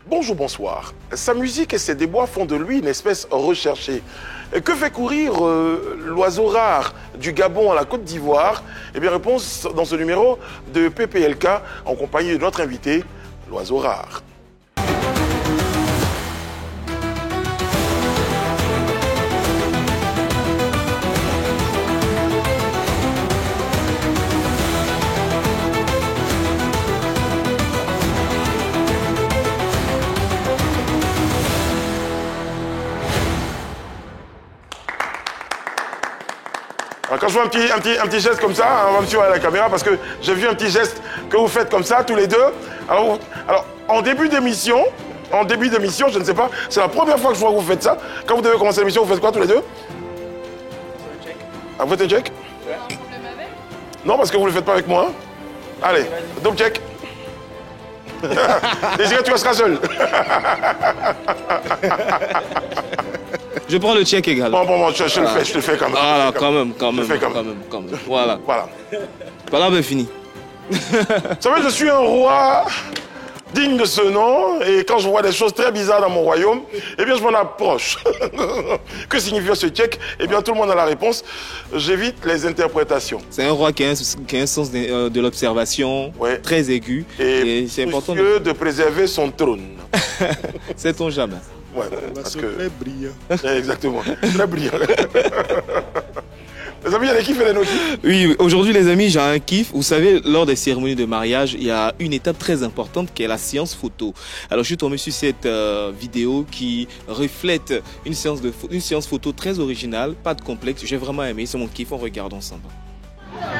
Bonjour, bonsoir. Sa musique et ses déboires font de lui une espèce recherchée. Que fait courir l'oiseau rare du Gabon à la Côte d'Ivoire? Eh bien, réponse dans ce numéro de PPLK en compagnie de notre invité, l'oiseau rare. Alors, quand je vois un petit geste comme ça, on va me suivre à la caméra parce que j'ai vu un petit geste que vous faites comme ça, tous les deux. Alors en début d'émission, je ne sais pas, c'est la première fois que je vois que vous faites ça. Quand vous devez commencer l'émission, vous faites quoi tous les deux? Vous faites un check? Ouais. Non, parce que vous ne le faites pas avec moi. Hein. Allez, double check. Désiré, tu resteras seul. Je prends le check également. Bon, je le fais quand même. Ah, quand même. Voilà. Voilà, ben fini. Vous savez, je suis un roi digne de ce nom, et quand je vois des choses très bizarres dans mon royaume, eh bien, je m'en approche. Que signifie ce check? Eh bien, tout le monde a la réponse. J'évite les interprétations. C'est un roi qui a un sens de l'observation très aigu. Et c'est important de préserver son trône. Sait-on jamais. Ouais, parce que... Très brillant. Exactement, très brillant. Les amis, il y a des kiffs et des no-kiffs. Oui, aujourd'hui les amis, j'ai un kiff. Vous savez, lors des cérémonies de mariage, il y a une étape très importante qui est la séance photo. Alors je suis tombé sur cette vidéo qui reflète une séance photo très originale, pas de complexe. J'ai vraiment aimé, c'est mon kiff, on regarde ensemble.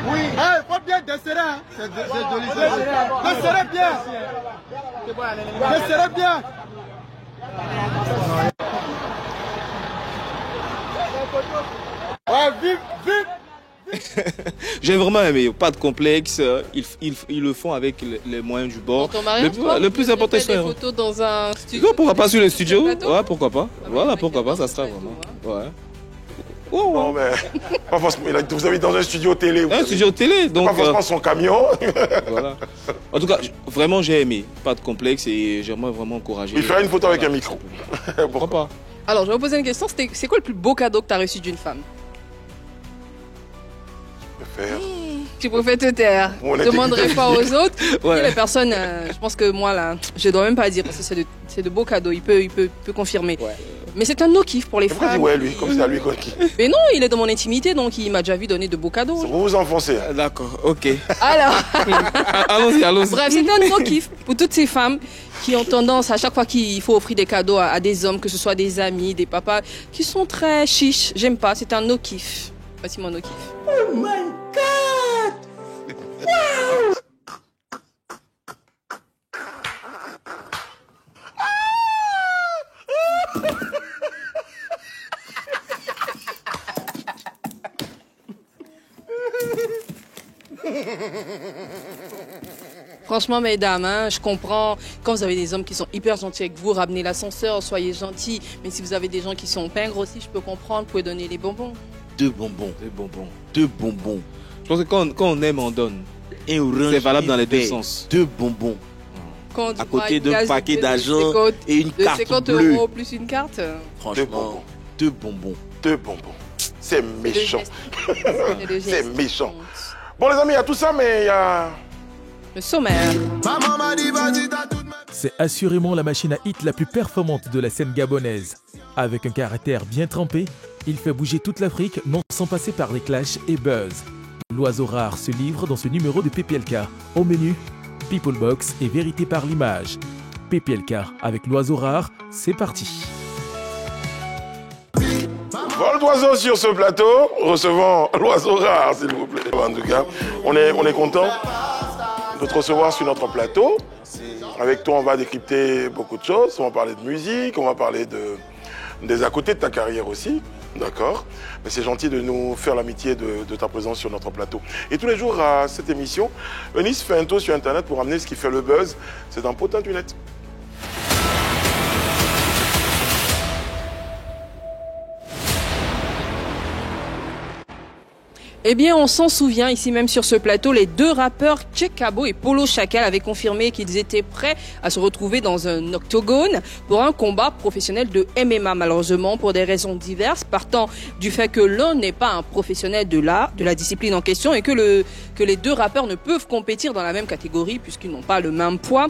Oui, il faut bien desserrer. Hein. Desserrer bien. Desserrer bien. Ouais, vive. J'ai vraiment aimé, pas de complexe, ils le font avec les moyens du bord. Le plus important, c'est des photos dans un studio. Pourquoi pas sur le studio? Ouais, pourquoi pas. Voilà, pourquoi pas, ça sera vraiment. Ouais. Oh, non, mais pas forcément. Vous avez dans un studio télé. Un studio télé, donc. Pas forcément son camion. Voilà. En tout cas, vraiment, j'ai aimé. Pas de complexe et j'aimerais vraiment encourager. Il fera une photo avec un micro. Pourquoi pas? Alors, je vais vous poser une question. C'est quoi le plus beau cadeau que tu as reçu d'une femme? Tu préfères te taire. Je ne demanderai pas aux autres. Ouais. Les personnes, je pense que moi, là, je ne dois même pas dire parce que c'est de beaux cadeaux. Il peut confirmer. Ouais. Mais c'est un no-kiff pour les femmes. Pourquoi ouais, lui, comme c'est à lui qui. Mais non, il est dans mon intimité, donc il m'a déjà vu donner de beaux cadeaux. Vous vous enfoncez. D'accord, ok. Alors. allons-y. Bref, c'est un no-kiff pour toutes ces femmes qui ont tendance, à chaque fois qu'il faut offrir des cadeaux à des hommes, que ce soit des amis, des papas, qui sont très chiches. J'aime pas, c'est un no-kiff. Voici mon no-kiff. Oh my God! Wow! Franchement, mesdames, hein, je comprends. Quand vous avez des hommes qui sont hyper gentils avec vous, ramenez l'ascenseur, soyez gentils. Mais si vous avez des gens qui sont pingres aussi, je peux comprendre, vous pouvez donner les bonbons. Deux bonbons. Je pense que quand on aime, on donne. C'est valable dans les deux sens. Deux bonbons. À côté d'un paquet d'argent et une carte 50 bleue. € plus une carte. Franchement, deux bonbons. C'est méchant. C'est méchant. Bon les amis, il y a tout ça, mais il y a... Le sommaire. C'est assurément la machine à hit la plus performante de la scène gabonaise. Avec un caractère bien trempé, il fait bouger toute l'Afrique, non sans passer par les clashs et buzz. L'oiseau rare se livre dans ce numéro de PPLK. Au menu, People Box et vérité par l'image. PPLK avec l'oiseau rare, c'est parti. Vol d'oiseau sur ce plateau, recevant l'oiseau rare, s'il vous plaît. En tout cas, on est content de te recevoir sur notre plateau. Avec toi, on va décrypter beaucoup de choses. On va parler de musique, on va parler des à côté de ta carrière aussi. D'accord? Mais c'est gentil de nous faire l'amitié de ta présence sur notre plateau. Et tous les jours à cette émission, Eunice fait un tour sur Internet pour amener ce qui fait le buzz. C'est un potin de lunettes. Eh bien, on s'en souvient, ici même sur ce plateau, les deux rappeurs Tchekabo et Polo Chacal avaient confirmé qu'ils étaient prêts à se retrouver dans un octogone pour un combat professionnel de MMA. Malheureusement, pour des raisons diverses, partant du fait que l'un n'est pas un professionnel de la discipline en question et que les deux rappeurs ne peuvent compétir dans la même catégorie puisqu'ils n'ont pas le même poids.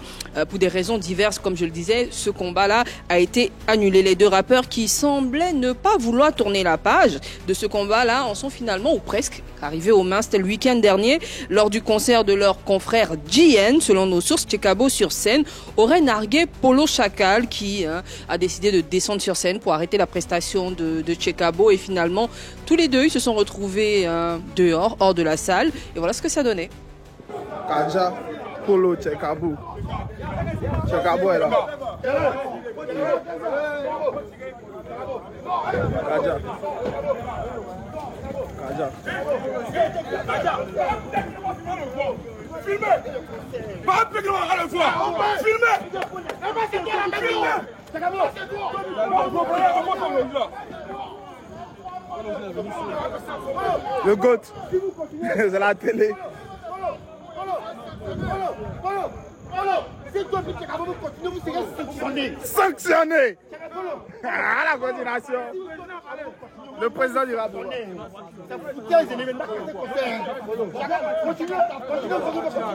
Pour des raisons diverses, comme je le disais, ce combat-là a été annulé. Les deux rappeurs qui semblaient ne pas vouloir tourner la page de ce combat-là en sont finalement, ou presque, arrivé aux mains. C'était le week-end dernier, lors du concert de leur confrère GN. Selon nos sources, Tchekabo sur scène aurait nargué Polo Chacal qui a décidé de descendre sur scène pour arrêter la prestation de Tchekabo. Et finalement, tous les deux, ils se sont retrouvés dehors, hors de la salle. Et voilà ce que ça donnait. Kaja, Polo, Tchekabo. Tchekabo est là. Kaja. Kaja. Filmez. Pas un peu de à la fois. Filmez. Le GOAT. C'est la télé. Si toi, vous continuez, vous serez sanctionné. Sanctionné. À la coordination. Le président du rapport.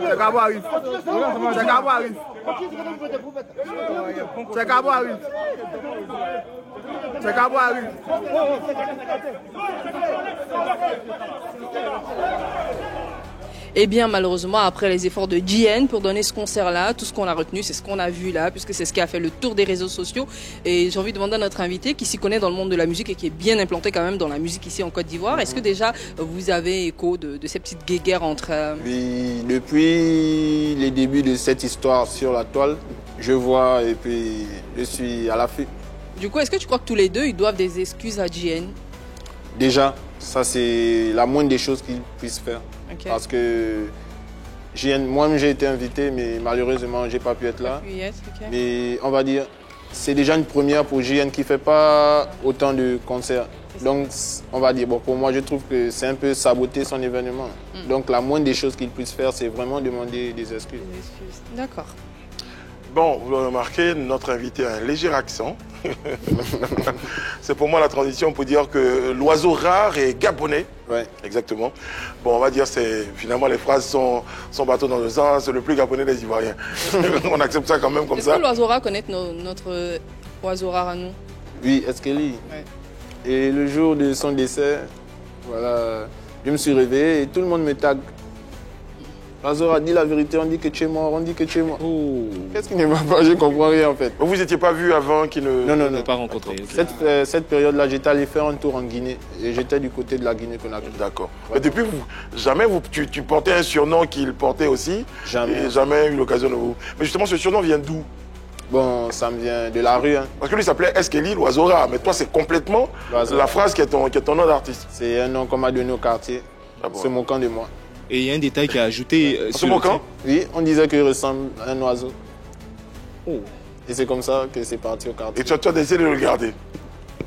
Tchekabo arrive. Tchekabo arrive. Tchekabo arrive. Tchekabo arrive. Eh bien, malheureusement, après les efforts de GN pour donner ce concert-là, tout ce qu'on a retenu, c'est ce qu'on a vu là, puisque c'est ce qui a fait le tour des réseaux sociaux. Et j'ai envie de demander à notre invité, qui s'y connaît dans le monde de la musique et qui est bien implanté quand même dans la musique ici en Côte d'Ivoire, est-ce que déjà vous avez écho de ces petites guéguerres entre... Oui, depuis les débuts de cette histoire sur la toile, je vois et puis je suis à l'affût. Du coup, est-ce que tu crois que tous les deux, ils doivent des excuses à GN? Déjà, ça c'est la moindre des choses qu'ils puissent faire. Okay. Parce que moi-même j'ai été invité, mais malheureusement j'ai pas pu être là. Okay. Mais on va dire, c'est déjà une première pour GN qui fait pas autant de concerts. Donc on va dire, bon, pour moi je trouve que c'est un peu saboter son événement. Donc la moindre des choses qu'il puisse faire, c'est vraiment demander des excuses. D'accord. Bon, vous l'avez remarqué, notre invité a un léger accent. C'est pour moi la transition pour dire que l'oiseau rare est gabonais. Ouais. Exactement. Bon, on va dire, finalement, les phrases sont bateau dans le sens, c'est le plus gabonais des Ivoiriens. On accepte ça quand même comme ça. Est-ce que l'oiseau rare connaît notre oiseau rare à nous? Oui, Eskeli. Ouais. Et le jour de son décès, voilà, je me suis réveillé et tout le monde me tague. L'oiseau a dit la vérité, on dit que tu es mort, on dit que tu es mort. Oh. Qu'est-ce qui ne va pas? Je ne comprends rien en fait. Vous n'étiez pas vu avant qu'il ne... Non. Pas rencontré. Okay. Cette période-là, j'étais allé faire un tour en Guinée et j'étais du côté de la Guinée-Conakry. D'accord. Ouais. Mais depuis, jamais tu portais un surnom qu'il portait aussi? Jamais. Et jamais eu l'occasion de vous... Mais justement, ce surnom vient d'où? Bon, ça me vient de la rue. Hein. Parce que lui s'appelait Eskeli, l'oiseau rare. Mais toi, c'est complètement la phrase qui est ton nom d'artiste. C'est un nom qu'on m'a donné au quartier. Ah bon. Se moquant de moi. Et il y a un détail qui a ajouté sur le camp. Oui, on disait qu'il ressemble à un oiseau. Oh. Et c'est comme ça que c'est parti au quartier. Et tu as décidé de le garder?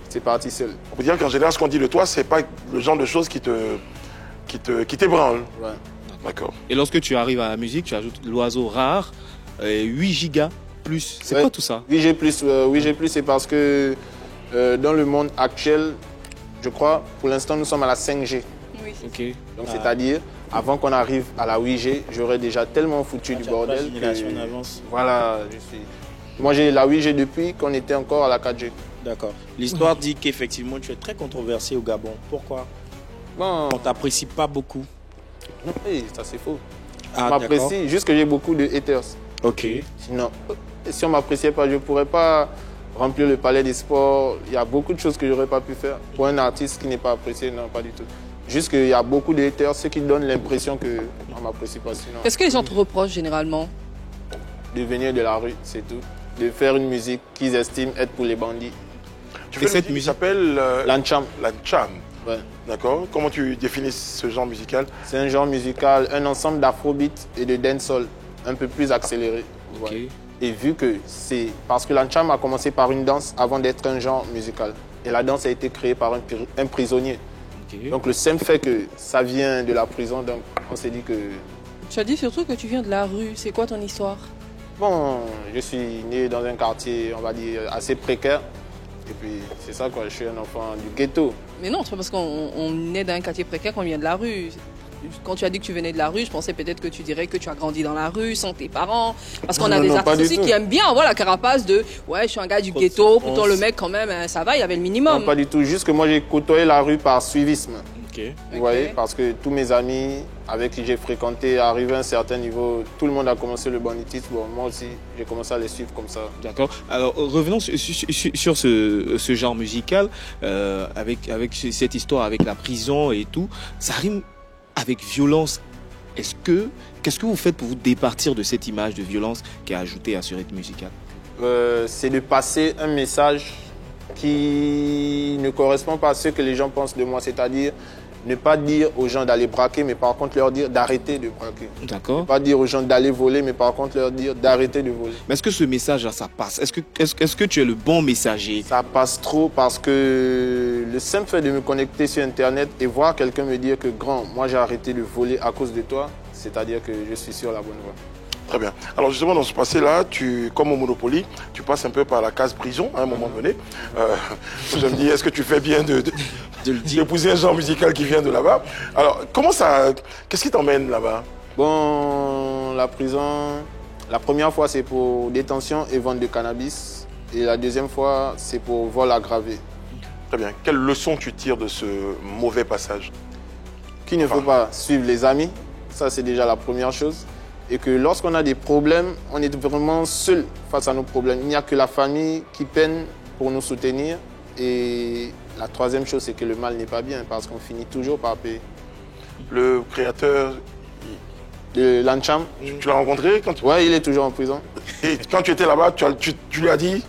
C'est parti seul. On peut dire qu'en général, ce qu'on dit de toi, c'est pas le genre de choses qui t'ébranlent. Ouais. D'accord. Et lorsque tu arrives à la musique, tu ajoutes l'oiseau rare, 8 gigas plus. C'est quoi tout ça? 8G plus, c'est parce que dans le monde actuel, je crois, pour l'instant, nous sommes à la 5G. Oui. Ok. Donc c'est-à-dire, avant qu'on arrive à la 8G, j'aurais déjà tellement foutu du bordel que... avance. Voilà, moi j'ai la 8G depuis qu'on était encore à la 4G. D'accord. L'histoire dit qu'effectivement tu es très controversé au Gabon. Pourquoi? Bon. On t'apprécie pas beaucoup. Non, hey, ça c'est faux. Ah, on m'apprécie, juste que j'ai beaucoup de haters. Ok. Sinon, si on ne m'appréciait pas, je ne pourrais pas remplir le palais des sports. Il y a beaucoup de choses que je n'aurais pas pu faire. Pour un artiste qui n'est pas apprécié, non, pas du tout. Juste qu'il y a beaucoup de haters, ce qui donne l'impression qu'on ne m'apprécie pas. Qu'est-ce que les gens te reprochent généralement? De venir de la rue, c'est tout. De faire une musique qu'ils estiment être pour les bandits. Tu fais cette musique qui s'appelle l'Ancham. L'Ancham. Ouais. D'accord. Comment tu définis ce genre musical? C'est un genre musical, un ensemble d'afrobeat et de dancehall, un peu plus accéléré. Okay. Ouais. Et vu que c'est... Parce que l'Ancham a commencé par une danse avant d'être un genre musical. Et la danse a été créée par un prisonnier. Okay. Donc le simple fait que ça vient de la prison, donc on s'est dit que... Tu as dit surtout que tu viens de la rue. C'est quoi ton histoire? Bon, je suis né dans un quartier, on va dire, assez précaire. Et puis, c'est ça, quoi. Je suis un enfant du ghetto. Mais non, c'est pas parce qu'on naît dans un quartier précaire qu'on vient de la rue. Quand tu as dit que tu venais de la rue, je pensais peut-être que tu dirais que tu as grandi dans la rue sans tes parents. Parce qu'on a des artistes aussi qui aiment bien la carapace de « ouais, je suis un gars du ghetto, pourtant le mec quand même, ça va, il y avait le minimum ». Non, pas du tout. Juste que moi, j'ai côtoyé la rue par suivisme. Vous voyez, parce que tous mes amis avec qui j'ai fréquenté, arrivé à un certain niveau, tout le monde a commencé le banditisme. Bon, moi aussi, j'ai commencé à les suivre comme ça. D'accord. Alors, revenons sur ce genre musical, avec cette histoire, avec la prison et tout. Ça rime avec violence. Qu'est-ce que vous faites pour vous départir de cette image de violence qui est ajoutée à ce rythme musical? C'est de passer un message qui ne correspond pas à ce que les gens pensent de moi, c'est-à-dire ne pas dire aux gens d'aller braquer, mais par contre leur dire d'arrêter de braquer. D'accord. Ne pas dire aux gens d'aller voler, mais par contre leur dire d'arrêter de voler. Mais est-ce que ce message-là, ça passe? Est-ce que tu es le bon messager? Ça passe trop parce que le simple fait de me connecter sur Internet et voir quelqu'un me dire que grand, moi j'ai arrêté de voler à cause de toi, c'est-à-dire que je suis sur la bonne voie. Très bien. Alors justement, dans ce passé-là, comme au Monopoly, tu passes un peu par la case prison à un moment donné. Je me dis, est-ce que tu fais bien d'épouser un genre musical qui vient de là-bas? Alors, qu'est-ce qui t'emmène là-bas? Bon, la prison, la première fois c'est pour détention et vente de cannabis. Et la deuxième fois, c'est pour vol aggravé. Très bien. Quelle leçon tu tires de ce mauvais passage? Qu'il ne faut pas suivre les amis. Ça, c'est déjà la première chose. Et que lorsqu'on a des problèmes, on est vraiment seul face à nos problèmes. Il n'y a que la famille qui peine pour nous soutenir. Et la troisième chose, c'est que le mal n'est pas bien parce qu'on finit toujours par payer. Le créateur de Lancham. Tu l'as rencontré Oui, il est toujours en prison. Et quand tu étais là-bas, tu lui as dit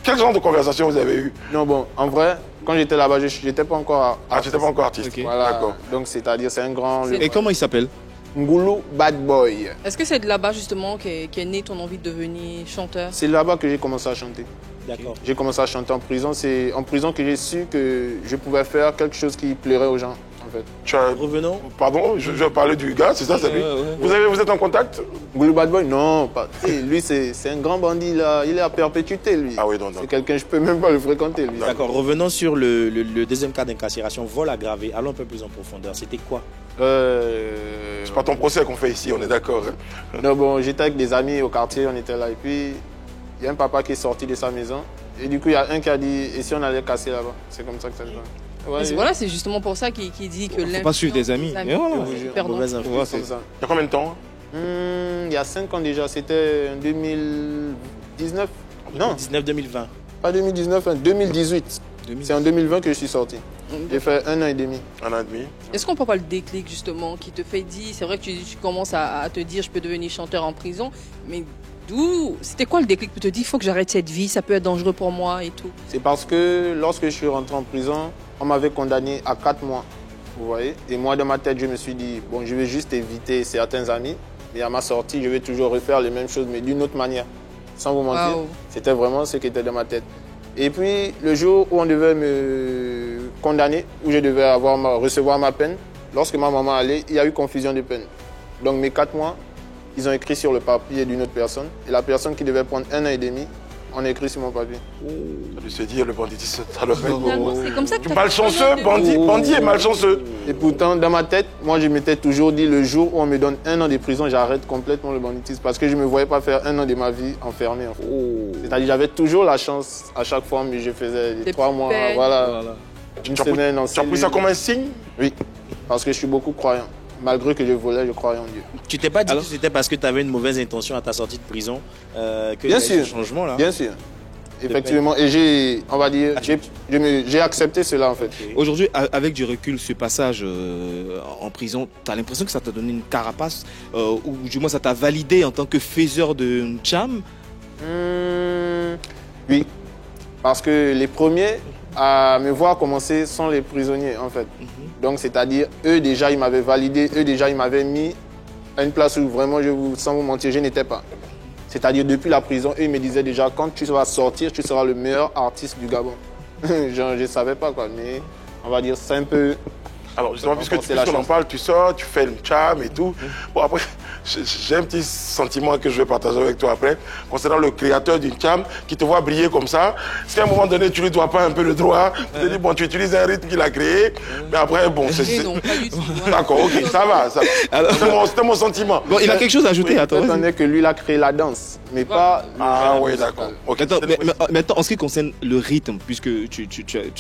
quel genre de conversation vous avez eu? Non, bon, en vrai, quand j'étais là-bas, je n'étais pas encore artiste. Ah, tu n'étais pas encore artiste. Okay. Voilà. D'accord. Donc, c'est-à-dire, c'est un grand... Et comment il s'appelle? Ngoulou Bad Boy. Est-ce que c'est de là-bas justement qu'est née ton envie de devenir chanteur? C'est là-bas que j'ai commencé à chanter. D'accord. J'ai commencé à chanter en prison. C'est en prison que j'ai su que je pouvais faire quelque chose qui plairait aux gens. En fait. Revenons. Pardon, je vais parler du gars, c'est ça, c'est lui. Vous êtes en contact? Ngoulou Bad Boy, non. Pas. Lui, c'est un grand bandit là. Il est à perpétuité, lui. Ah oui, donc. C'est quelqu'un, je peux même pas le fréquenter, lui. D'accord. Revenons sur le deuxième cas d'incarcération, vol aggravé. Allons un peu plus en profondeur. C'était quoi? C'est pas ton procès qu'on fait ici, on est d'accord. Hein? Non, bon, j'étais avec des amis au quartier, on était là. Et puis, il y a un papa qui est sorti de sa maison. Et du coup, il y a un qui a dit, et si on allait casser là-bas? C'est comme ça que ça se passe. Ouais, voilà, c'est justement pour ça qu'il dit que faut pas suivre des amis. Mauvaise influence. Il y a combien de temps? Il y a 5 ans déjà, c'était en 2019. Non, 2019-2020. Pas 2019, hein, 2018. C'est en 2020 que je suis sorti. J'ai fait 1 an et demi. 1 an et demi. Est-ce qu'on peut pas le déclic justement qui te fait dire, c'est vrai que tu commences à te dire je peux devenir chanteur en prison, mais c'était quoi le déclic pour te dire il faut que j'arrête cette vie, ça peut être dangereux pour moi et tout? C'est parce que lorsque je suis rentré en prison, on m'avait condamné à 4 mois. Vous voyez? Et moi dans ma tête je me suis dit, bon je vais juste éviter certains amis, mais à ma sortie je vais toujours refaire les mêmes choses mais d'une autre manière. Sans vous mentir, c'était vraiment ce qui était dans ma tête. Et puis, le jour où on devait me condamner, où je devais recevoir ma peine, lorsque ma maman allait, il y a eu confusion de peine. Donc, mes 4 mois, ils ont écrit sur le papier d'une autre personne. Et la personne qui devait prendre 1 an et demi, on a écrit sur mon papier. Tu se dire, le banditisme, ça le fait. C'est comme ça que malchanceux, bandit et malchanceux. Et pourtant, dans ma tête, moi, je m'étais toujours dit, le jour où on me donne 1 an de prison, j'arrête complètement le banditisme. Parce que je ne me voyais pas faire 1 an de ma vie enfermé. En fait. C'est-à-dire, j'avais toujours la chance à chaque fois, mais je faisais 3 mois, voilà. Une semaine en Tu as pris ça comme un signe? Oui, parce que je suis beaucoup croyant. Malgré que je volais, je croyais en Dieu. Tu t'es pas dit que c'était parce que tu avais une mauvaise intention à ta sortie de prison que bien il y a eu ce changement là? Bien sûr. Effectivement, et j'ai accepté cela en fait. Aujourd'hui, avec du recul, ce passage en prison, tu as l'impression que ça t'a donné une carapace ou du moins ça t'a validé en tant que faiseur de Ncham? Oui, parce que les premiers à me voir commencer sont les prisonniers en fait. Donc c'est-à-dire, eux déjà ils m'avaient validé, eux déjà ils m'avaient mis à une place où vraiment, sans vous mentir, je n'étais pas. C'est-à-dire depuis la prison, eux ils me disaient déjà quand tu vas sortir, tu seras le meilleur artiste du Gabon. Je ne savais pas quoi, mais on va dire c'est un peu Alors justement, puisqu'on en parle, tu sors, tu fais le cham et tout. Bon après, j'ai un petit sentiment que je vais partager avec toi après, concernant le créateur d'une cham qui te voit briller comme ça. Est-ce qu'à un moment donné, tu lui dois pas un peu le droit? Tu te dis, bon, tu utilises un rythme qu'il a créé, mais après, bon, c'est... Non, pas du tout. D'accord, ok, ça va. C'était mon sentiment. Bon, il a quelque chose à ajouter à toi. Étant donné que lui, il a créé la danse, mais pas... Ah oui, d'accord. Okay. Maintenant, en ce qui concerne le rythme, puisque tu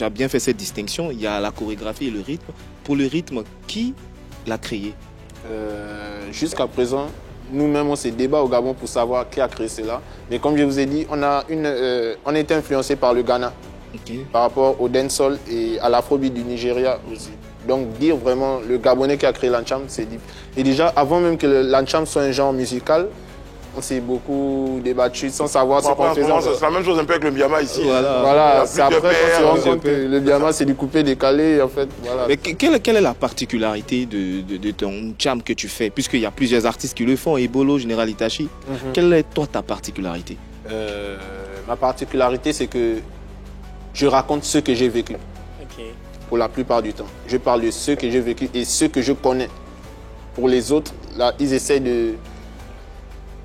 as bien fait cette distinction, il y a la chorégraphie et le rythme. Pour le rythme, qui l'a créé? Jusqu'à présent, nous-mêmes, on s'est débat au Gabon pour savoir qui a créé cela. Mais comme je vous ai dit, on a été influencé par le Ghana, par rapport au dancehall et à l'afrobeat du Nigeria aussi. Donc dire vraiment le Gabonais qui a créé l'Ancham, c'est dit. Et déjà, avant même que l'Ancham soit un genre musical, on s'est beaucoup débattu sans savoir ce qu'on faisait. C'est la même chose un peu avec le Biama ici. Voilà, c'est après qu'on se rend compte que le Biama c'est du coupé décalé en fait. Voilà. Mais quelle est la particularité de ton cham que tu fais? Puisqu'il y a plusieurs artistes qui le font, Ebolo, Général Itachi. Quelle est toi ta particularité? Ma particularité c'est que je raconte ce que j'ai vécu. Pour la plupart du temps. Je parle de ce que j'ai vécu et ce que je connais. Pour les autres, là, ils essaient de...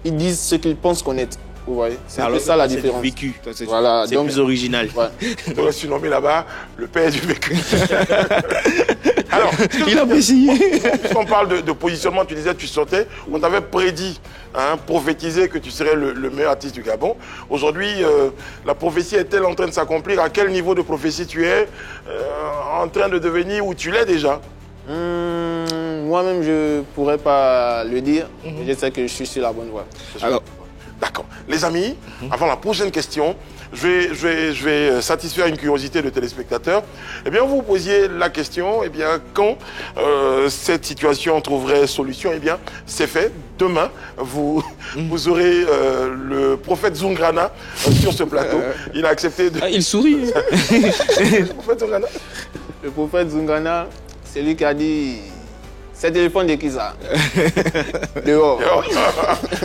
Ils disent ce qu'ils pensent connaître. Vous voyez? C'est un peu ça la différence. C'est vécu. Voilà, c'est plus original. Ouais. On l'a surnommé là-bas le père du vécu. Alors, il a précisé. Puisqu'on parle de positionnement, tu disais, tu sortais, on t'avait prédit, prophétisé que tu serais le meilleur artiste du Gabon. Aujourd'hui, la prophétie est-elle en train de s'accomplir? À quel niveau de prophétie tu es en train de devenir ou tu l'es déjà? Moi-même, je ne pourrais pas le dire. Je sais que je suis sur la bonne voie. Alors, d'accord. Les amis, avant la prochaine question, je vais satisfaire une curiosité de téléspectateurs. Eh bien, vous vous posiez la question, eh bien, quand cette situation trouverait solution, eh bien, c'est fait. Demain, vous aurez le prophète Zungrana sur ce plateau. Il a accepté de... Ah, il sourit. Le prophète Zungrana. Le prophète Zungrana, c'est lui qui a dit... C'est téléphone de qui ça? Dehors.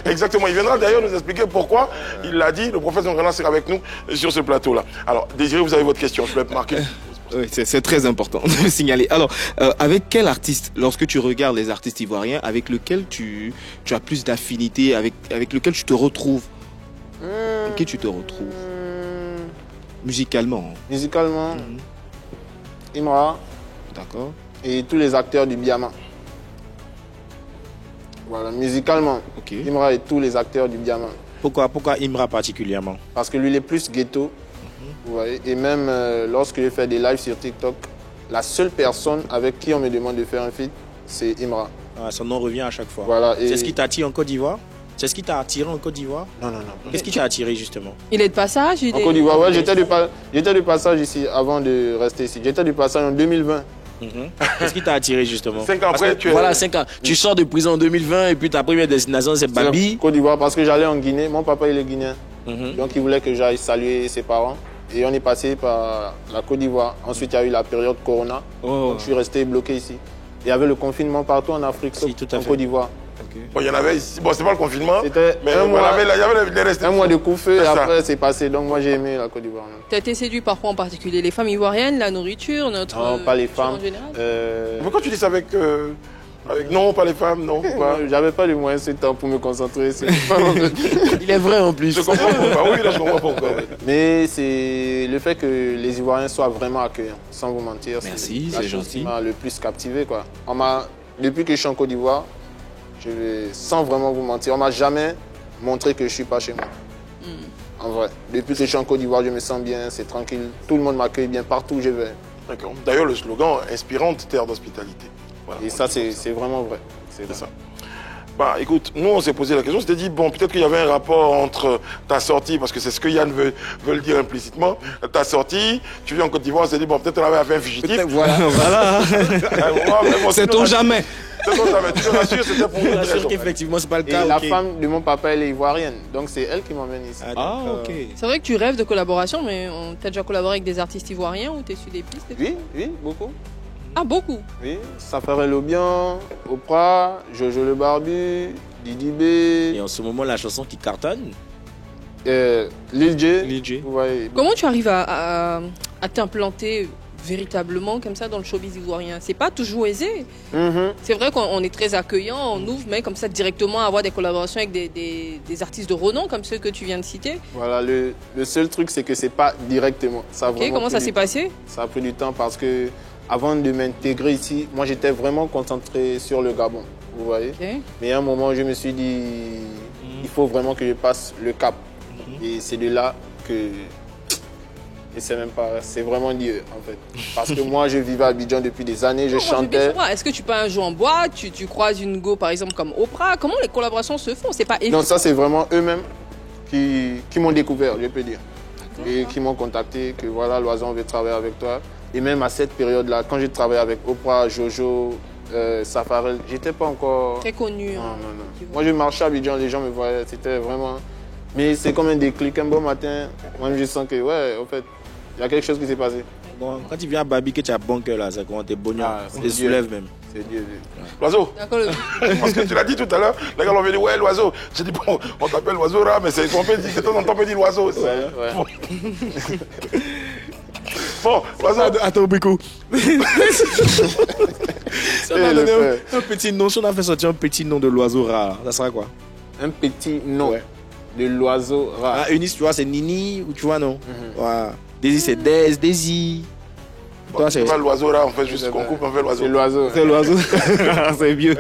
Exactement. Il viendra d'ailleurs nous expliquer pourquoi il l'a dit. Le prophète Zungrana sera avec nous sur ce plateau-là. Alors, Désiré, vous avez votre question. Je vais marquer. Oui, c'est très important de le signaler. Alors, avec quel artiste, lorsque tu regardes les artistes ivoiriens, avec lequel tu as plus d'affinité, avec lequel tu te retrouves? Avec qui tu te retrouves? Musicalement. Musicalement, Imra. D'accord. Et tous les acteurs du Biama. Voilà, musicalement, Imra et tous les acteurs du Biama. Pourquoi Imra particulièrement? Parce que lui, il est plus ghetto. Vous voyez, et même lorsque je fais des lives sur TikTok, la seule personne avec qui on me demande de faire un feat, c'est Imra. Ah, son nom revient à chaque fois. Voilà, c'est ce qui t'attire en Côte d'Ivoire? C'est ce qui t'a attiré en Côte d'Ivoire? Non. Qu'est-ce qui t'a attiré justement? Il est de passage? En Côte d'Ivoire, ouais, j'étais de passage ici avant de rester ici. J'étais de passage en 2020. Qu'est-ce qui t'a attiré justement? 5 ans après, voilà, 5 ans. Tu sors de prison en 2020 et puis ta première destination c'est Babi. Côte d'Ivoire parce que j'allais en Guinée. Mon papa il est guinéen. Donc il voulait que j'aille saluer ses parents. Et on est passé par la Côte d'Ivoire. Ensuite il y a eu la période Corona. Donc je suis resté bloqué ici. Il y avait le confinement partout en Afrique, sauf en Côte d'Ivoire. Bon, il y en avait ici. Bon, c'est pas le confinement. C'était un mois de coup-feu et après c'est passé. Donc moi j'ai aimé la Côte d'Ivoire. Tu as été séduit par quoi en particulier? Les femmes ivoiriennes, la nourriture, notre... Non, pas les femmes. En général. Pourquoi tu dis ça avec... Non, pas les femmes, non. J'avais pas les moyens ce temps pour me concentrer. Il est vrai en plus. Je comprends pourquoi. Oui, là je comprends pourquoi. Mais c'est le fait que les Ivoiriens soient vraiment accueillants, sans vous mentir. Merci, c'est gentil. Qui m'a le plus captivé, quoi. Depuis que je suis en Côte d'Ivoire, sans vraiment vous mentir, on m'a jamais montré que je suis pas chez moi. En vrai. Depuis que je suis en Côte d'Ivoire, je me sens bien, c'est tranquille. Tout le monde m'accueille bien partout où je vais. D'accord. D'ailleurs, le slogan inspirante terre d'hospitalité. Voilà, et ça, c'est vraiment vrai. C'est ça. Bah, écoute, nous, on s'est posé la question. On s'était dit, bon, peut-être qu'il y avait un rapport entre ta sortie, parce que c'est ce que Yann veut le dire implicitement, ta sortie, tu viens en Côte d'Ivoire, on s'est dit, bon, peut-être on avait affaire à un fugitif. Voilà. Sait-on jamais. Tu te rassures, c'était pour nous. Rassure qu'effectivement, c'est pas le cas. Et la femme de mon papa, elle est ivoirienne. Donc, c'est elle qui m'emmène ici. Ah, ok. C'est vrai que tu rêves de collaboration, mais t'as déjà collaboré avec des artistes ivoiriens ou t'es sur des pistes? Oui, beaucoup. Ah, beaucoup? Oui, Safari Lobian, Oprah, Jojo le Barbu, Didi B. Et en ce moment, la chanson qui cartonne? Lil J. Lil J. Ouais. Comment tu arrives à t'implanter véritablement comme ça dans le showbiz ivoirien? C'est pas toujours aisé. C'est vrai qu'on est très accueillant, on ouvre, mais comme ça directement avoir des collaborations avec des artistes de renom comme ceux que tu viens de citer. Voilà, le seul truc c'est que c'est pas directement. Comment ça s'est passé? Ça a pris du temps parce que avant de m'intégrer ici, moi j'étais vraiment concentré sur le Gabon, vous voyez. Mais à un moment je me suis dit, il faut vraiment que je passe le cap. Et c'est de là que... Et c'est même pas... C'est vraiment Dieu, en fait. Parce que moi, je vivais à Abidjan depuis des années, je chantais. Est-ce que tu peux un jour en boîte, tu croises une go, par exemple, comme Oprah? Comment les collaborations se font? C'est pas évident. Non, ça, c'est vraiment eux-mêmes qui m'ont découvert, je peux dire. Et qui m'ont contacté, que voilà, Loiseau, on veut travailler avec toi. Et même à cette période-là, quand j'ai travaillé avec Oprah, Jojo, Safarel, j'étais pas encore... Très connu. Non. Moi, je marchais à Abidjan, les gens me voyaient, c'était vraiment... Mais c'est comme un déclic, un bon matin, moi je sens que, ouais, en fait, il y a quelque chose qui s'est passé. Bon, quand tu viens à Babi, que tu as bon cœur là, c'est comment t'es bonheur, tu soulèves même. C'est Dieu. L'Oiseau, parce que tu l'as dit tout à l'heure, les gars l'ont dit, ouais, L'Oiseau. J'ai dit, bon, on t'appelle L'Oiseau là, mais c'est on peut dire, de temps en temps on peut dire L'Oiseau. Ouais. Bon, L'Oiseau. Attends, Brico. Ça m'a donné un petit nom, si on a fait sortir un petit nom de l'oiseau rare, ça sera quoi? Un petit nom de l'oiseau rare. Eunice, tu vois, c'est Nini, ou tu vois, non? Voilà. Daisy, c'est Daisy. Bon, toi, c'est pas l'oiseau là, on fait juste qu'on coupe, on fait l'oiseau. C'est l'oiseau. C'est l'oiseau. C'est vieux.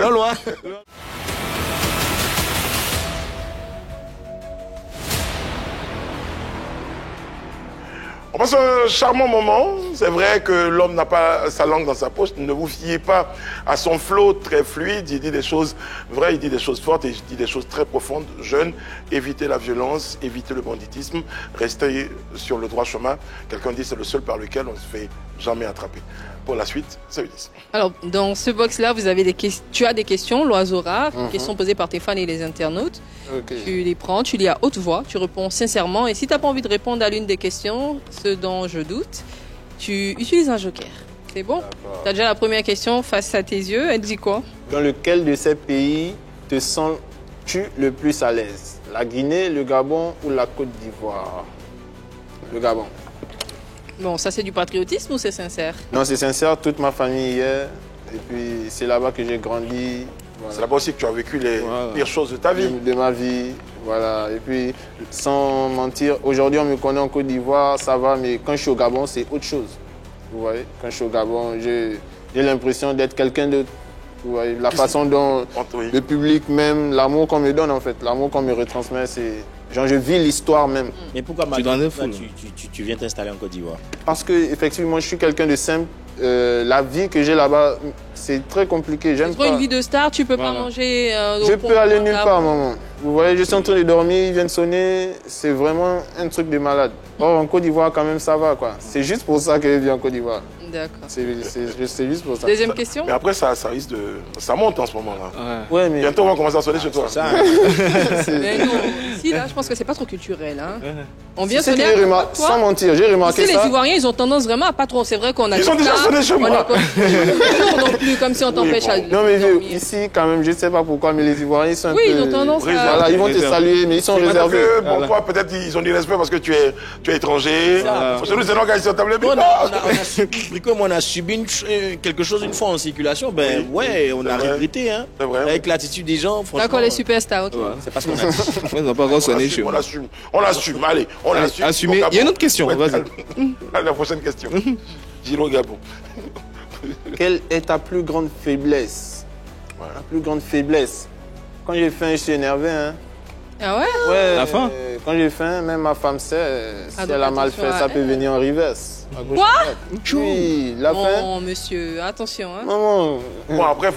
Non, loin. On passe un charmant moment. C'est vrai que l'homme n'a pas sa langue dans sa poche. Ne vous fiez pas à son flot très fluide. Il dit des choses vraies, il dit des choses fortes et il dit des choses très profondes. Jeunes, évitez la violence, évitez le banditisme, restez sur le droit chemin. Quelqu'un dit c'est le seul par lequel on ne se fait jamais attraper. Pour la suite, c'est Eunice. Alors, dans ce box-là, tu as des questions, l'oiseau rare, questions posées par tes fans et les internautes. Tu les prends, tu lis à haute voix, tu réponds sincèrement. Et si tu n'as pas envie de répondre à l'une des questions, ce dont je doute, tu utilises un joker. C'est bon? Tu as déjà la première question face à tes yeux. Elle dit quoi? Dans lequel de ces pays te sens-tu le plus à l'aise? La Guinée, le Gabon ou la Côte d'Ivoire? Le Gabon. Bon, ça c'est du patriotisme ou c'est sincère? Non, c'est sincère. Toute ma famille y est. Et puis c'est là-bas que j'ai grandi. Voilà. C'est là-bas aussi que tu as vécu les pires choses de ta vie. De ma vie, voilà. Et puis, sans mentir, aujourd'hui on me connaît en Côte d'Ivoire, ça va, mais quand je suis au Gabon, c'est autre chose. Vous voyez, quand je suis au Gabon, j'ai l'impression d'être quelqu'un d'autre. Vous voyez, la façon dont le public même, l'amour qu'on me donne en fait, l'amour qu'on me retransmet, c'est... Genre, je vis l'histoire même. Mais pourquoi tu viens t'installer en Côte d'Ivoire? Parce que effectivement, je suis quelqu'un de simple. La vie que j'ai là-bas, c'est très compliqué. J'aime pas. Une vie de star, tu peux pas manger. Je peux aller nulle part, maman. Vous voyez, je suis en train de dormir, ils viennent sonner. C'est vraiment un truc de malade. Or, en Côte d'Ivoire, quand même, ça va, quoi. C'est juste pour ça que je vis en Côte d'Ivoire. D'accord. C'est juste pour ça. Deuxième question. Mais après, ça risque de... Ça monte en ce moment-là. Ouais, mais... Bientôt, on va commencer à sonner chez toi. Mais non, ici, là, je pense que c'est pas trop culturel. Hein. On vient sonner sans mentir, j'ai remarqué ici, ça. Les Ivoiriens, ils ont tendance vraiment à pas trop... C'est vrai qu'on a... Ils ont déjà sonné chez moi. Non plus, comme si on t'empêche à... Non, mais ici, quand même, je sais pas pourquoi, mais les Ivoiriens, ils sont un peu... Oui, ils ont tendance à... Voilà, ils vont te saluer, mais ils sont réservés. Pour toi, peut-être, ils ont du respect parce que tu es étranger. Chez nous, c'est non, quand ils sont tablés. On a subi quelque chose une fois en circulation, ben ouais, on a regretté. Hein. Avec l'attitude des gens, franchement. D'accord, les superstars, ok. C'est parce qu'on a dit. On n'a pas encore sonné chez moi. On l'assume, allez, on l'assume. Assumé. Il y a une autre question, vas-y. La prochaine question. Giro Gabon. Quelle est ta plus grande faiblesse? La plus grande faiblesse. Quand j'ai faim, je suis énervé. Hein. Ah ouais? Ouais. La faim? Quand j'ai faim, même ma femme sait, si elle a mal fait, ça peut venir en reverse. Quoi? Oui, la faim. Non, monsieur, attention. Hein. Maman. Bon, après,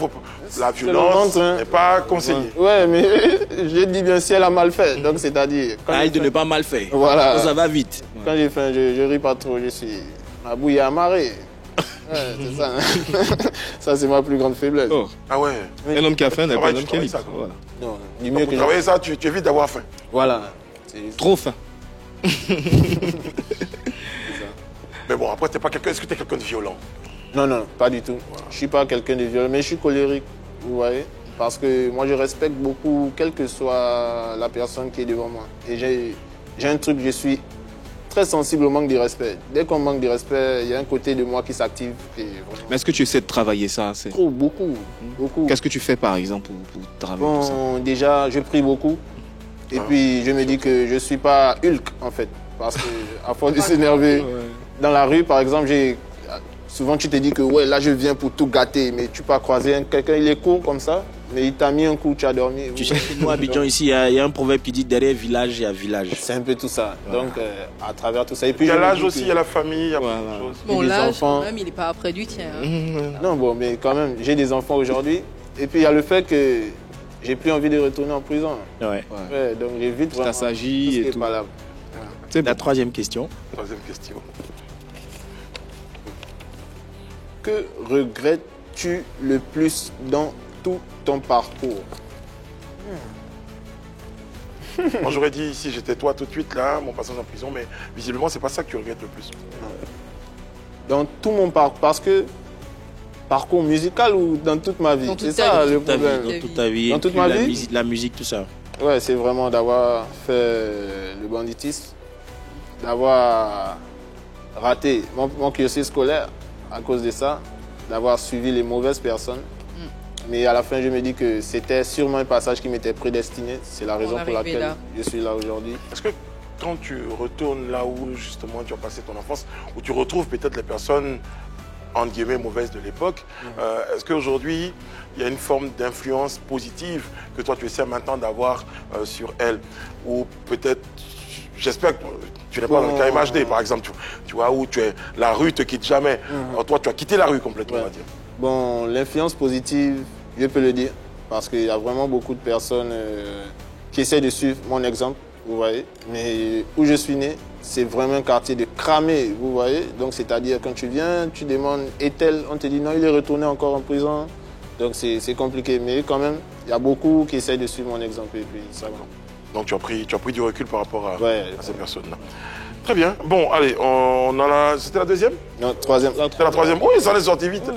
la violence n'est pas conseillée. Ouais, mais je dis bien si elle a mal fait. Donc, c'est-à-dire. De ne pas mal faire. Voilà. Ça va vite. Quand j'ai faim, je ris pas trop. Je suis ma bouille amarrée. Ouais, c'est ça. Ça, c'est ma plus grande faiblesse. Oh. Ah ouais. Un homme qui a faim n'est pas un homme qui a libre. Voilà. Non, du mieux que travailler ça, tu évites d'avoir faim. Voilà. Trop faim. Mais bon, après, est-ce que tu es quelqu'un de violent? Non, non, pas du tout. Voilà. Je ne suis pas quelqu'un de violent, mais je suis colérique, vous voyez. Parce que moi, je respecte beaucoup, quelle que soit la personne qui est devant moi. Et j'ai un truc, je suis très sensible au manque de respect. Dès qu'on manque de respect, il y a un côté de moi qui s'active. Mais est-ce que tu essaies de travailler ça? Beaucoup. Qu'est-ce que tu fais par exemple pour travailler tout ça? Déjà, je prie beaucoup. Et puis, je me dis que je ne suis pas Hulk, en fait. Parce qu'à force de s'énerver, dans la rue, par exemple, souvent tu te dis que ouais, là, je viens pour tout gâter. Mais tu peux croiser quelqu'un, il est court comme ça. Mais il t'a mis un coup, tu as dormi. Tu sais que nous, à Abidjan, ici, il y a un proverbe qui dit derrière village, il y a village. C'est un peu tout ça. Donc, à travers tout ça. Et puis, il y a l'âge aussi, il y a la famille, il y a beaucoup de choses. Bon, l'âge, quand même, il n'est pas après du tien. Hein. Non, bon, mais quand même, j'ai des enfants aujourd'hui. Et puis, il y a le fait que j'ai plus envie de retourner en prison. Ouais. Donc, j'évite vraiment. Ça s'agit et tout. C'est la troisième question. Que regrettes-tu le plus dans tout ton parcours? Moi, j'aurais dit, si j'étais toi tout de suite, là, mon passage en prison, mais visiblement, c'est pas ça que tu regrettes le plus. Dans tout mon parcours, parce que parcours musical ou dans toute ma vie? C'est ça le problème. Dans toute ta vie. Dans toute ma vie? La musique, tout ça. Ouais, c'est vraiment d'avoir fait le banditisme, d'avoir raté mon cursus scolaire à cause de ça, d'avoir suivi les mauvaises personnes. Mais à la fin, je me dis que c'était sûrement un passage qui m'était prédestiné. C'est la raison pour laquelle je suis là aujourd'hui. Est-ce que quand tu retournes là où justement tu as passé ton enfance, où tu retrouves peut-être les personnes entre guillemets mauvaises de l'époque, est-ce qu'aujourd'hui il y a une forme d'influence positive que toi tu essaies maintenant d'avoir sur elles? Ou peut-être, j'espère que tu n'es pas dans le cas MHD par exemple, tu vois, où la rue te quitte jamais. Alors toi tu as quitté la rue complètement, on va dire. Bon, l'influence positive, je peux le dire, parce qu'il y a vraiment beaucoup de personnes qui essaient de suivre mon exemple, vous voyez. Mais où je suis né, c'est vraiment un quartier de cramé, vous voyez. Donc, c'est-à-dire, quand tu viens, tu demandes « et tel ?» On te dit « non, il est retourné encore en prison ». Donc, c'est compliqué. Mais quand même, il y a beaucoup qui essayent de suivre mon exemple et puis ça va. Donc, tu as pris du recul par rapport à ces personnes-là. Très bien. Bon, allez, on en a... C'était la deuxième? Non, troisième. C'était la troisième. Oui, ça en est sorti vite.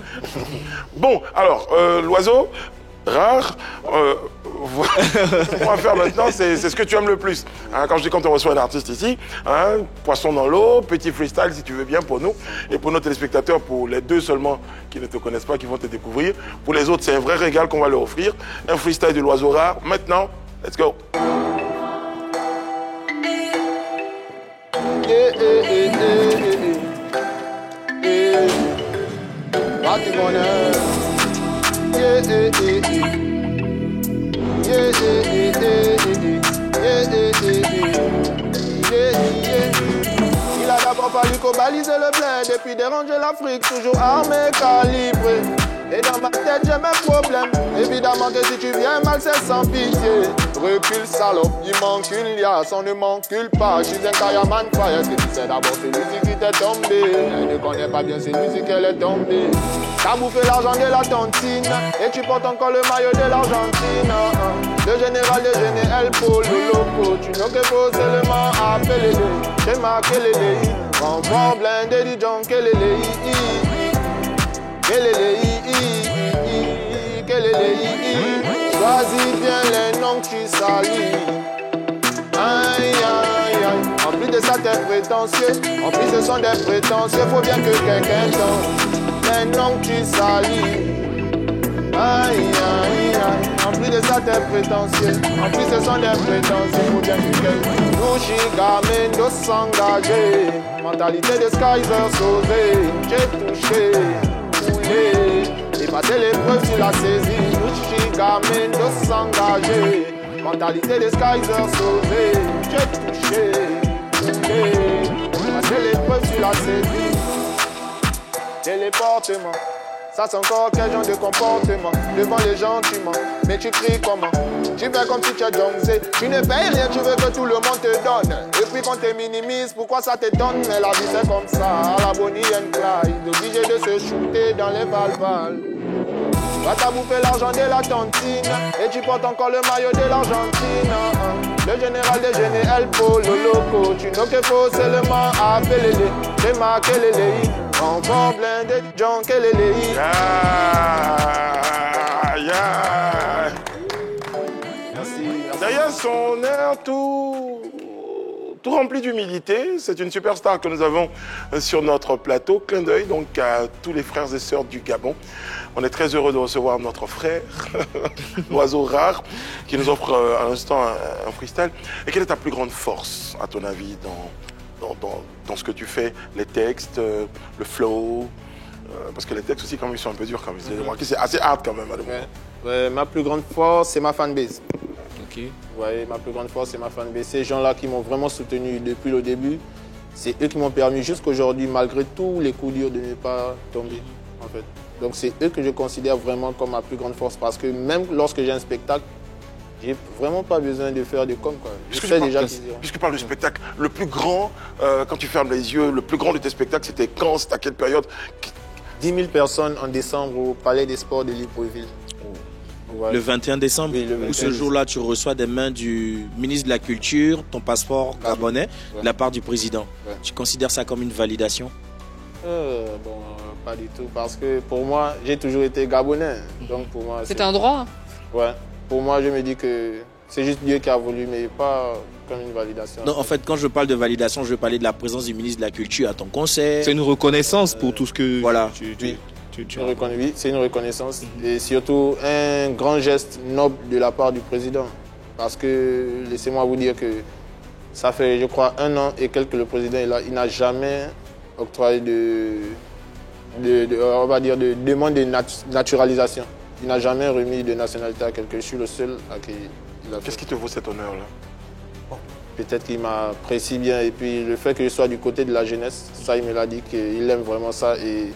Bon, alors, l'oiseau rare, on va faire maintenant, c'est ce que tu aimes le plus. Hein, quand je dis quand on reçoit un artiste ici, hein, poisson dans l'eau, petit freestyle si tu veux bien pour nous. Et pour nos téléspectateurs, pour les deux seulement qui ne te connaissent pas, qui vont te découvrir. Pour les autres, c'est un vrai régal qu'on va leur offrir. Un freestyle de l'oiseau rare. Maintenant, let's go. Il a d'abord fallu cobaliser le bled et puis déranger l'Afrique, toujours armé, calibré. Et dans ma tête j'ai mes problèmes. Évidemment que si tu viens mal c'est sans pitié. Recule salope, il manque une liasse, on ne m'encule pas. Je suis un Kayaman Fire. Est-ce que tu sais d'abord celui qui t'est tombé? Elle ne connaît pas bien celui qu'elle est tombée. T'as bouffé l'argent de la tontine et tu portes encore le maillot de l'Argentine. Le général déjeuner, El Polo Loco. Tu n'as que faut seulement appeler les. J'ai marqué les lits. Renfort blindé du John Kelele. Choisis bien les noms que tu salis. Aïe, aïe, aïe. En plus de ça, t'es prétentieux. En plus, ce sont des prétentieux. Faut bien que quelqu'un tombe. Les noms que tu salis. Aïe, aïe, aïe. En plus de ça, t'es prétentieux. En plus, ce sont des prétentieux. Faut bien que quelqu'un tombe. Gamendo s'engager. Mentalité de Skyzer sauvé. J'ai touché. Et passer l'épreuve sur la saisie. Gamendo s'engager. Mentalité des Skyzer sauvé. J'ai touché. Passer l'épreuve sur la saisie. Téléportement. Ça c'est encore quel genre de comportement. Devant les gens tu mens. Mais tu cries comment? Tu fais comme si tu as Jonesé. Tu ne payes rien, tu veux que tout le monde te donne. Et puis quand tu minimises, pourquoi ça t'étonne? Mais la vie c'est comme ça, à la Bonnie and Clyde. Obligé de se shooter dans les balles. Toi t'as bouffé l'argent de la tontine et tu portes encore le maillot de l'Argentine. Le général déjeuner, El Polo Loco. Tu n'as que faut seulement appeler les. J'ai marqué les lits. Enfant blindé, John Kelele. Merci. Derrière son air tout tout rempli d'humilité. C'est une superstar que nous avons sur notre plateau. Clin d'œil donc à tous les frères et sœurs du Gabon. On est très heureux de recevoir notre frère, l'oiseau rare, qui nous offre à l'instant un freestyle. Et quelle est ta plus grande force, à ton avis, dans ce que tu fais? Les textes, le flow, parce que les textes aussi, quand même, ils sont un peu durs. C'est assez hard quand même. Ouais, ma plus grande force, c'est ma fanbase. Ok. Ouais, ma plus grande force, c'est ma fanbase. Ces gens-là qui m'ont vraiment soutenu depuis le début, c'est eux qui m'ont permis jusqu'aujourd'hui, malgré tous les coups durs, de ne pas tomber, en fait. Donc c'est eux que je considère vraiment comme ma plus grande force, parce que même lorsque j'ai un spectacle, j'ai vraiment pas besoin de faire de com, quoi. Puisque tu parles du spectacle, le plus grand, quand tu fermes les yeux, le plus grand de tes spectacles, c'était quand? C'était à quelle période? 10 000 personnes en décembre au Palais des Sports de Libreville. Le 21 décembre, oui, où ce jour-là, tu reçois des mains du ministre de la Culture, ton passeport gabonais, de la part du président. Ouais. Tu considères ça comme une validation? Bon, pas du tout, parce que pour moi, j'ai toujours été gabonais. Donc pour moi, c'est un droit? Ouais. Pour moi, je me dis que c'est juste Dieu qui a voulu, mais pas comme une validation. Non, en fait, quand je parle de validation, je veux parler de la présence du ministre de la Culture à ton concert. C'est une reconnaissance pour tout ce que... Voilà. Oui, c'est une reconnaissance. Et surtout, un grand geste noble de la part du président. Parce que, laissez-moi vous dire que ça fait, je crois, 1 an et quelques que le président est là. Il n'a jamais octroyé on va dire, de demande de naturalisation. Il n'a jamais remis de nationalité à quelqu'un. Je suis le seul à qui il a fait. Qu'est-ce qui te vaut cet honneur-là? Peut-être qu'il m'apprécie bien. Et puis, le fait que je sois du côté de la jeunesse, ça, il me l'a dit qu'il aime vraiment ça. Et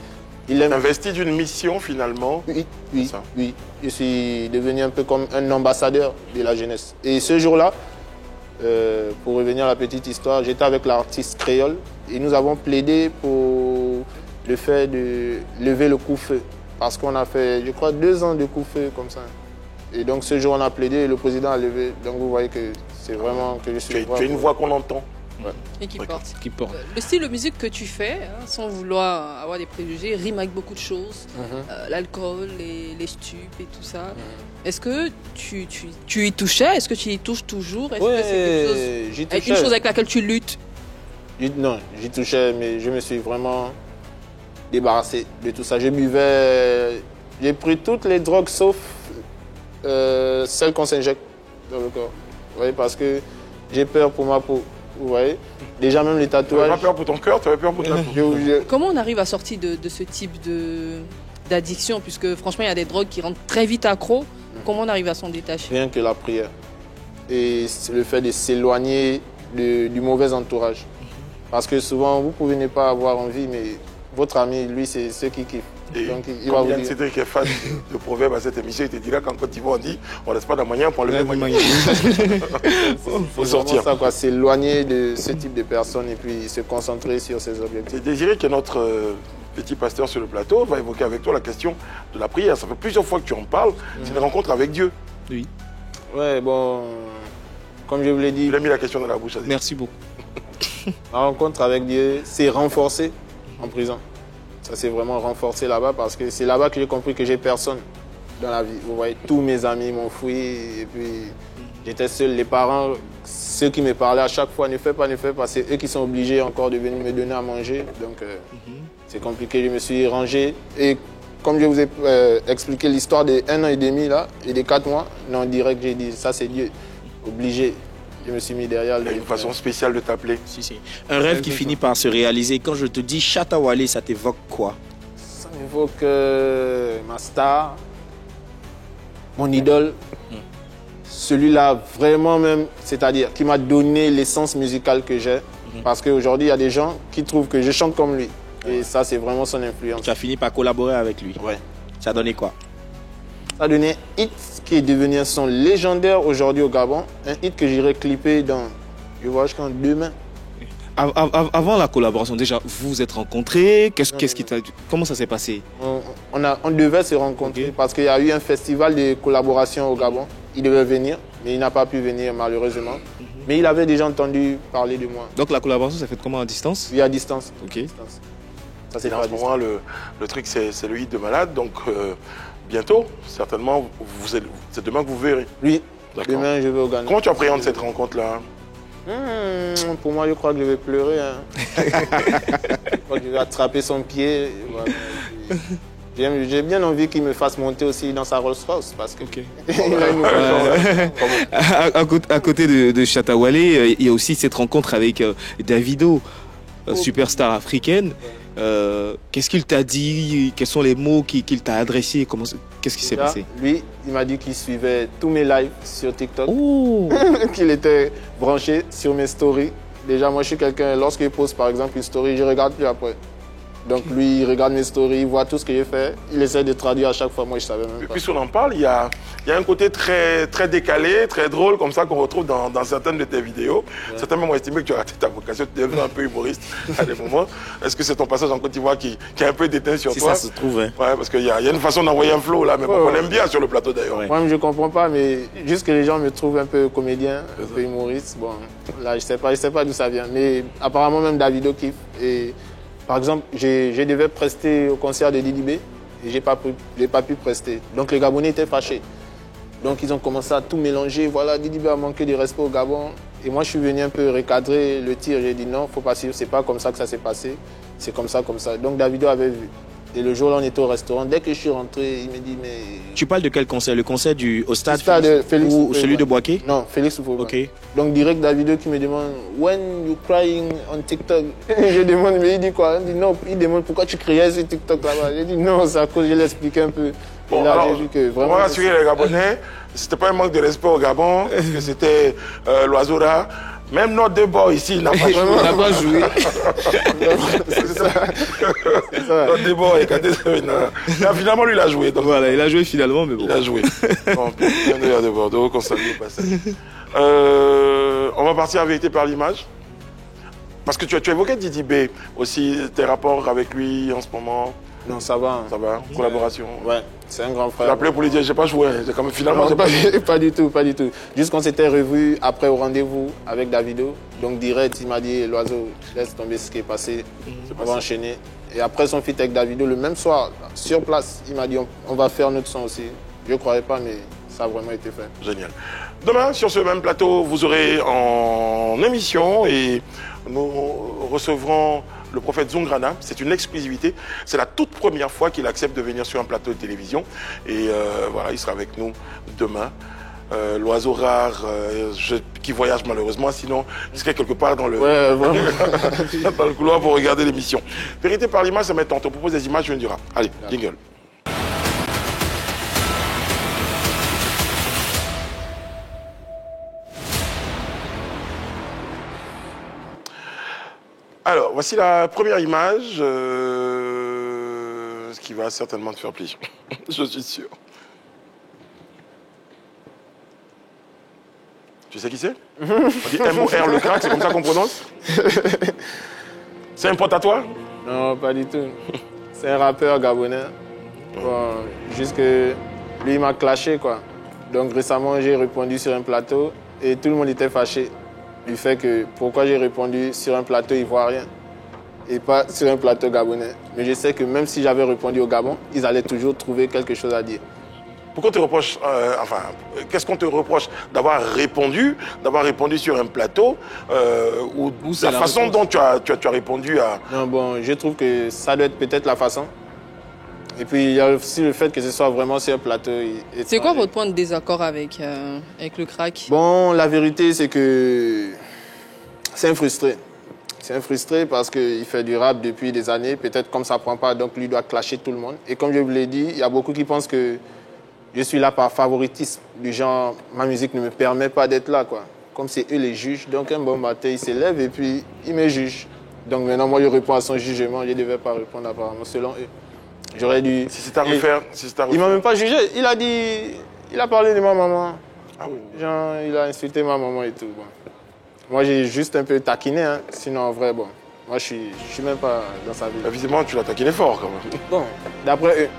il aime... investi d'une mission, finalement. Oui. Je suis devenu un peu comme un ambassadeur de la jeunesse. Et ce jour-là, pour revenir à la petite histoire, j'étais avec l'artiste créole et nous avons plaidé pour le fait de lever le coup-feu. Parce qu'on a fait, je crois, 2 ans de coup-feu comme ça. Et donc ce jour, on a plaidé et le président a levé. Donc vous voyez que c'est vraiment que je suis... Tu as une voix qu'on entend. Ouais. Et qui porte. Le style de musique que tu fais, sans vouloir avoir des préjugés, rime avec beaucoup de choses. L'alcool, les stupes et tout ça. Est-ce que tu y touchais? Est-ce que tu y touches toujours? Est-ce que c'est quelque chose, une chose avec laquelle tu luttes? Non, j'y touchais, mais je me suis vraiment débarrassé de tout ça. Je buvais, j'ai pris toutes les drogues sauf celles qu'on s'injecte dans le corps. Vous voyez, parce que j'ai peur pour ma peau. Vous voyez, déjà même les tatouages. Tu n'avais pas peur pour ton cœur, tu avais peur pour ta peau. Comment on arrive à sortir de ce type d'addiction, puisque franchement il y a des drogues qui rendent très vite accro. Comment on arrive à s'en détacher? Rien que la prière et le fait de s'éloigner du mauvais entourage. Parce que souvent vous pouvez ne pas avoir envie, mais votre ami, lui, c'est ceux qui kiffent. Donc, il va vous dire... Cédric est fan de proverbe à cette émission, il te dira qu'en Côte d'Ivoire, on dit on ne laisse pas la manière pour enlever la manière. Il faut sortir. S'éloigner de ce type de personnes et puis se concentrer sur ses objectifs. C'est Désiré qui est notre petit pasteur sur le plateau, va évoquer avec toi la question de la prière. Ça fait plusieurs fois que tu en parles, c'est une rencontre avec Dieu. Oui. Ouais, bon, comme je vous l'ai dit... Il a mis la question dans la bouche. Merci beaucoup. La rencontre avec Dieu, c'est renforcé en prison. Ça s'est vraiment renforcé là-bas parce que c'est là-bas que j'ai compris que j'ai personne dans la vie. Vous voyez, tous mes amis m'ont fui et puis j'étais seul. Les parents, ceux qui me parlaient à chaque fois, ne fais pas, c'est eux qui sont obligés encore de venir me donner à manger. Donc c'est compliqué, je me suis rangé. Et comme je vous ai expliqué l'histoire de 1 an et demi là, et de 4 mois, non, direct j'ai dit, ça c'est Dieu, obligé. Je me suis mis derrière. Il y a une façon spéciale de t'appeler. Si. Un rêve qui finit par se réaliser. Quand je te dis Shatta Wale, ça t'évoque quoi? Ça m'évoque ma star, mon idole. Celui-là, vraiment même, c'est-à-dire qui m'a donné l'essence musicale que j'ai. Parce qu'aujourd'hui, il y a des gens qui trouvent que je chante comme lui. Et ça, c'est vraiment son influence. Tu as fini par collaborer avec lui? Ouais. Ça a donné quoi? Ça a donné un hit qui est devenu un son légendaire aujourd'hui au Gabon. Un hit que j'irai clipper dans, je vois, jusqu'en demain. Avant la collaboration, déjà, vous vous êtes rencontrés. Comment ça s'est passé? On devait se rencontrer parce qu'il y a eu un festival de collaboration au Gabon. Il devait venir, mais il n'a pas pu venir malheureusement. Mais il avait déjà entendu parler de moi. Donc la collaboration, ça fait comment, à distance? Oui, à distance. Ok. Ça, c'est en ce moment, le truc, c'est le hit de Malade. Donc bientôt, certainement, c'est demain que vous verrez. Oui, demain je vais au Ghana. Comment tu appréhendes cette rencontre-là? Pour moi, je crois que je vais pleurer. Hein. Je crois que je vais attraper son pied. Voilà. J'ai bien envie qu'il me fasse monter aussi dans sa Rolls-Royce parce que à côté de Shatta Wale, il y a aussi cette rencontre avec Davido, superstar africaine. Qu'est-ce qu'il t'a dit? Quels sont les mots qu'il t'a adressés? Qu'est-ce qui s'est passé? Lui, il m'a dit qu'il suivait tous mes lives sur TikTok, qu'il était branché sur mes stories. Déjà, moi, je suis quelqu'un, lorsqu'il pose par exemple une story, je ne regarde plus après. Donc lui, il regarde mes stories, il voit tout ce que j'ai fait. Il essaie de traduire à chaque fois. Moi, je savais même pas. Puis, si on en parle, il y a un côté très, très décalé, très drôle, comme ça, qu'on retrouve dans certaines de tes vidéos. Ouais. Certains même ont estimé que tu as raté ta vocation, tu es devenu un peu humoriste à des moments. Est-ce que c'est ton passage en Côte d'Ivoire qui a un peu déteint sur toi? Si ça se trouve, hein. Ouais, parce qu'il y a une façon d'envoyer un flow, là, mais on aime bien sur le plateau, d'ailleurs. Ouais. Moi, je ne comprends pas, mais juste que les gens me trouvent un peu comédien, un peu humoriste. Bon, là, je sais pas d'où ça vient. Mais apparemment, même Davido kiffe. Et par exemple, je devais prester au concert de Didi B et je n'ai pas pu prester. Donc les Gabonais étaient fâchés. Donc ils ont commencé à tout mélanger. Voilà, Didi B a manqué de respect au Gabon. Et moi, je suis venu un peu recadrer le tir. J'ai dit non, faut pas suivre. C'est pas comme ça que ça s'est passé. C'est comme ça, comme ça. Donc Davido avait vu. Et le jour-là, on était au restaurant. Dès que je suis rentré, il me dit mais... Tu parles de quel concert? Le concert au stade Félix ou celui de Boaké? Non, Félix Houphouët. Ok. Donc direct Davido qui me demande when you crying on TikTok. Je demande, mais il dit quoi? Il dit non, il demande pourquoi tu criais sur TikTok là-bas. J'ai dit non, c'est à cause, je l'ai expliqué un peu. Bon, là, alors, j'ai vu que vraiment. On va rassurer les Gabonais, c'était pas un manque de respect au Gabon, parce que c'était l'oiseau rare. Même notre débat ici n'a pas joué. n'a pas joué. C'est ça. Notre débat est cadet. Finalement, lui, il a joué. Donc, voilà, il a joué finalement, mais bon. Il a joué. Bon, bien de Bordeaux, qu'on salue au passage. On va partir à vérité par l'image. Parce que tu évoquais Didi B aussi, tes rapports avec lui en ce moment. Non, ça va. Ça va, collaboration. Ouais, c'est un grand frère. Tu l'as appelé pour lui dire, j'ai pas joué. Finalement, non, pas du tout, pas du tout. Juste qu'on s'était revus après au rendez-vous avec Davido. Donc direct, il m'a dit, l'oiseau, laisse tomber ce qui est passé. On va enchaîner. Et après son feat avec Davido, le même soir, sur place, il m'a dit, on va faire notre son aussi. Je ne croyais pas, mais ça a vraiment été fait. Génial. Demain, sur ce même plateau, vous aurez en émission et nous recevrons le prophète Zungrana. C'est une exclusivité. C'est la toute première fois qu'il accepte de venir sur un plateau de télévision. Et voilà, il sera avec nous demain. L'oiseau rare qui voyage malheureusement, sinon il serait quelque part dans le, dans le couloir pour regarder l'émission. Vérité par l'image, ça met tant. On te propose des images, je ne dirai. Allez, jingle. Alors, voici la première image, ce qui va certainement te faire plaisir, je suis sûr. Tu sais qui c'est? On dit M-O-R le crack, c'est comme ça qu'on prononce? C'est un pote à toi? Non, pas du tout. C'est un rappeur gabonais. Bon, juste que lui, il m'a clashé, quoi. Donc récemment, j'ai répondu sur un plateau et tout le monde était fâché du fait que pourquoi j'ai répondu sur un plateau ivoirien et pas sur un plateau gabonais. Mais je sais que même si j'avais répondu au Gabon, ils allaient toujours trouver quelque chose à dire. Pourquoi te reproches, qu'est-ce qu'on te reproche d'avoir répondu sur un plateau ou la façon dont tu as répondu à... Non, bon, je trouve que ça doit être peut-être la façon. Et puis il y a aussi le fait que ce soit vraiment sur un plateau. C'est quoi votre point de désaccord avec le crack? Bon, la vérité, c'est que c'est un frustré. C'est un frustré parce qu'il fait du rap depuis des années. Peut-être comme ça ne prend pas, donc lui doit clasher tout le monde. Et comme je vous l'ai dit, il y a beaucoup qui pensent que je suis là par favoritisme. Du genre, ma musique ne me permet pas d'être là, quoi. Comme c'est eux les juges. Donc un bon matin, il s'élève et puis il me juge. Donc maintenant, moi, je réponds à son jugement. Je ne devais pas répondre apparemment, selon eux. J'aurais dû... Si c'est à refaire, Il m'a même pas jugé. Il a dit... Il a parlé de ma maman. Ah oui. Genre, il a insulté ma maman et tout. Bon. Moi, j'ai juste un peu taquiné. Hein. Sinon, en vrai, bon... Moi, je suis même pas dans sa vie. Évidemment, tu l'as taquiné fort, quand même. Bon, d'après eux.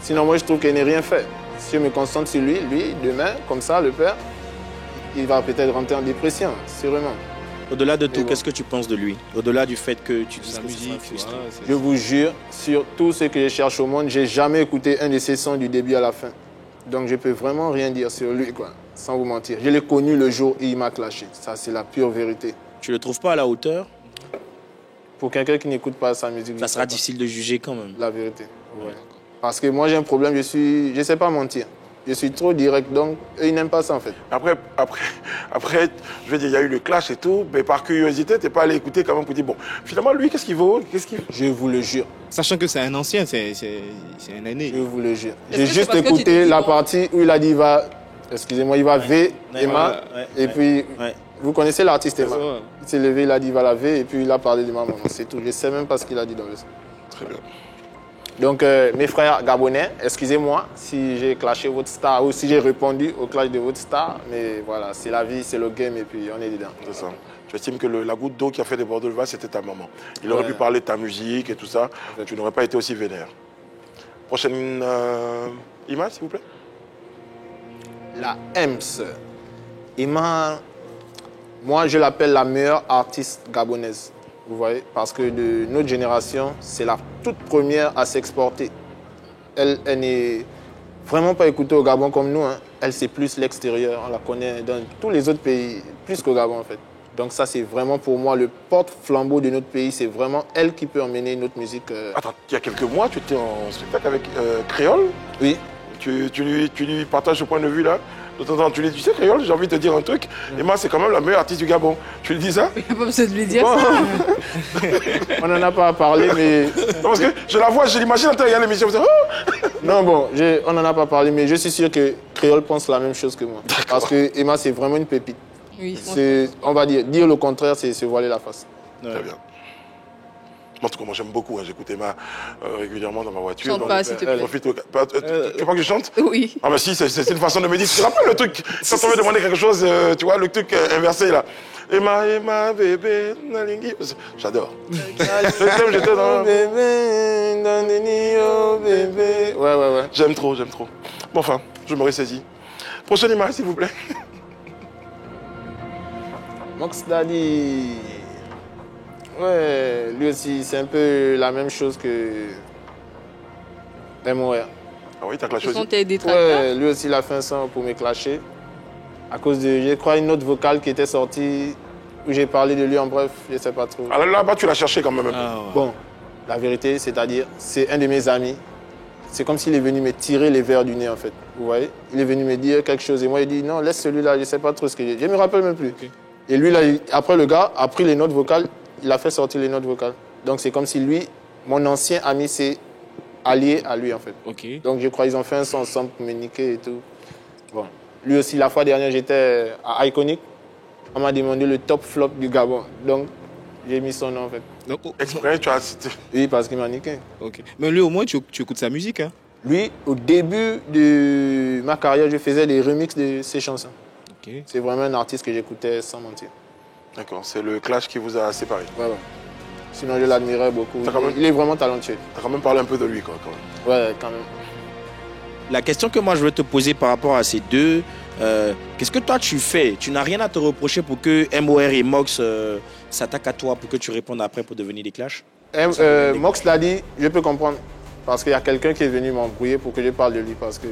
Sinon, moi, je trouve qu'il n'a rien fait. Si je me concentre sur lui, demain, comme ça, le père, il va peut-être rentrer en dépression, sûrement. Au-delà de tout, qu'est-ce que tu penses de lui? Au-delà du fait que tu dis la musique, je vous jure, sur tout ce que je cherche au monde, j'ai jamais écouté un de ses sons du début à la fin. Donc je peux vraiment rien dire sur lui, quoi, sans vous mentir. Je l'ai connu le jour où il m'a clashé. Ça, c'est la pure vérité. Tu le trouves pas à la hauteur? Pour quelqu'un qui n'écoute pas sa musique, ça sera difficile de juger quand même. La vérité, ouais. Parce que moi j'ai un problème, je sais pas mentir. Je suis trop direct, donc eux, ils n'aiment pas ça en fait. Après, je veux dire, il y a eu le clash et tout, mais par curiosité, tu n'es pas allé écouter quand même pour dire, bon, finalement, lui, qu'est-ce qu'il vaut? Je vous le jure. Sachant que c'est un ancien, c'est un aîné. Je vous le jure. J'ai juste écouté la partie où il a dit, il va V, Emma, et puis, vous connaissez l'artiste Emma. Il s'est levé, il a dit, il va la V, et puis il a parlé de ma maman, c'est tout. Je ne sais même pas ce qu'il a dit dans le son. Très bien. Donc, mes frères gabonais, excusez-moi si j'ai clashé votre star ou si j'ai répondu au clash de votre star, mais voilà, c'est la vie, c'est le game et puis on est dedans. C'est ça. Tu estimes que la goutte d'eau qui a fait déborder le vase, c'était ta maman. Il aurait pu parler de ta musique et tout ça, tu n'aurais pas été aussi vénère. Prochaine image, s'il vous plaît. La Ems. Emma, moi je l'appelle la meilleure artiste gabonaise. Vous voyez, parce que de notre génération, c'est la toute première à s'exporter. Elle n'est vraiment pas écoutée au Gabon comme nous. Hein. Elle, c'est plus l'extérieur. On la connaît dans tous les autres pays, plus qu'au Gabon, en fait. Donc ça, c'est vraiment pour moi le porte-flambeau de notre pays. C'est vraiment elle qui peut emmener notre musique. Attends, il y a quelques mois, tu étais en spectacle avec Créole. Oui. Tu lui partages ce point de vue-là. De temps en temps, tu lui dis, tu sais, Créole, j'ai envie de te dire un truc. Emma, c'est quand même la meilleure artiste du Gabon. Tu lui dis ça? Il n'y a pas besoin de lui dire ça. On n'en a pas parlé, mais... Non, parce que je la vois, je l'imagine en train de regarder l'émission. Oh non, bon, on n'en a pas parlé, mais je suis sûr que Créole pense la même chose que moi. Parce que Emma, c'est vraiment une pépite. Oui, on va dire le contraire, c'est se voiler la face. Ouais. Très bien. En tout cas, moi j'aime beaucoup, hein. J'écoute Emma régulièrement dans ma voiture. Chante pas, s'il te plaît. Tu veux pas que je chante? Oui. Ah bah si, c'est une façon de me dire. Tu te rappelles le truc, quand on veut demander quelque chose, tu vois, le truc inversé là. Emma, bébé, nalingi. J'adore. J'étais dans... Bébé, bébé. Ouais. J'aime trop. Bon, enfin, je me ressaisis. Prochaine image, s'il vous plaît. Mox Daddy. Ouais, lui aussi, c'est un peu la même chose que MOR. Ah oui, t'as clashé aussi? Ce sont tes détracteurs? Ouais, lui aussi, il a fait un son pour me clasher. À cause de, je crois, une autre vocale qui était sortie, où j'ai parlé de lui en bref, je ne sais pas trop. Alors là-bas, tu l'as cherché quand même un peu. Ah, ouais. Bon, la vérité, c'est-à-dire, c'est un de mes amis. C'est comme s'il est venu me tirer les verres du nez, en fait. Vous voyez? Il est venu me dire quelque chose. Et moi, il dit, non, laisse celui-là, je ne sais pas trop ce qu'il dit. Je ne me rappelle même plus. Okay. Et lui, là, après, le gars a pris les notes vocales. Il a fait sortir les notes vocales. Donc, c'est comme si lui, mon ancien ami, s'est allié à lui, en fait. Okay. Donc, je crois qu'ils ont fait un son ensemble pour me niquer et tout. Bon. Lui aussi, la fois dernière, j'étais à Iconic. On m'a demandé le top flop du Gabon. Donc, j'ai mis son nom, en fait. Donc, exprès, tu as cité. Oui, parce qu'il m'a niqué. Ok. Mais lui, au moins, tu écoutes sa musique, hein? Lui, au début de ma carrière, je faisais des remixes de ses chansons. Okay. C'est vraiment un artiste que j'écoutais sans mentir. D'accord, c'est le clash qui vous a séparés. Ouais. Sinon, je l'admirais beaucoup. Il est vraiment talentueux. Tu as quand même parlé un peu de lui, quoi, quand même. Ouais, quand même. La question que moi, je veux te poser par rapport à ces deux, qu'est-ce que toi, tu fais? Tu n'as rien à te reprocher pour que MOR et Mox s'attaquent à toi pour que tu répondes après pour devenir des clashs? Mox l'a dit, je peux comprendre. Parce qu'il y a quelqu'un qui est venu m'embrouiller pour que je parle de lui. Parce que...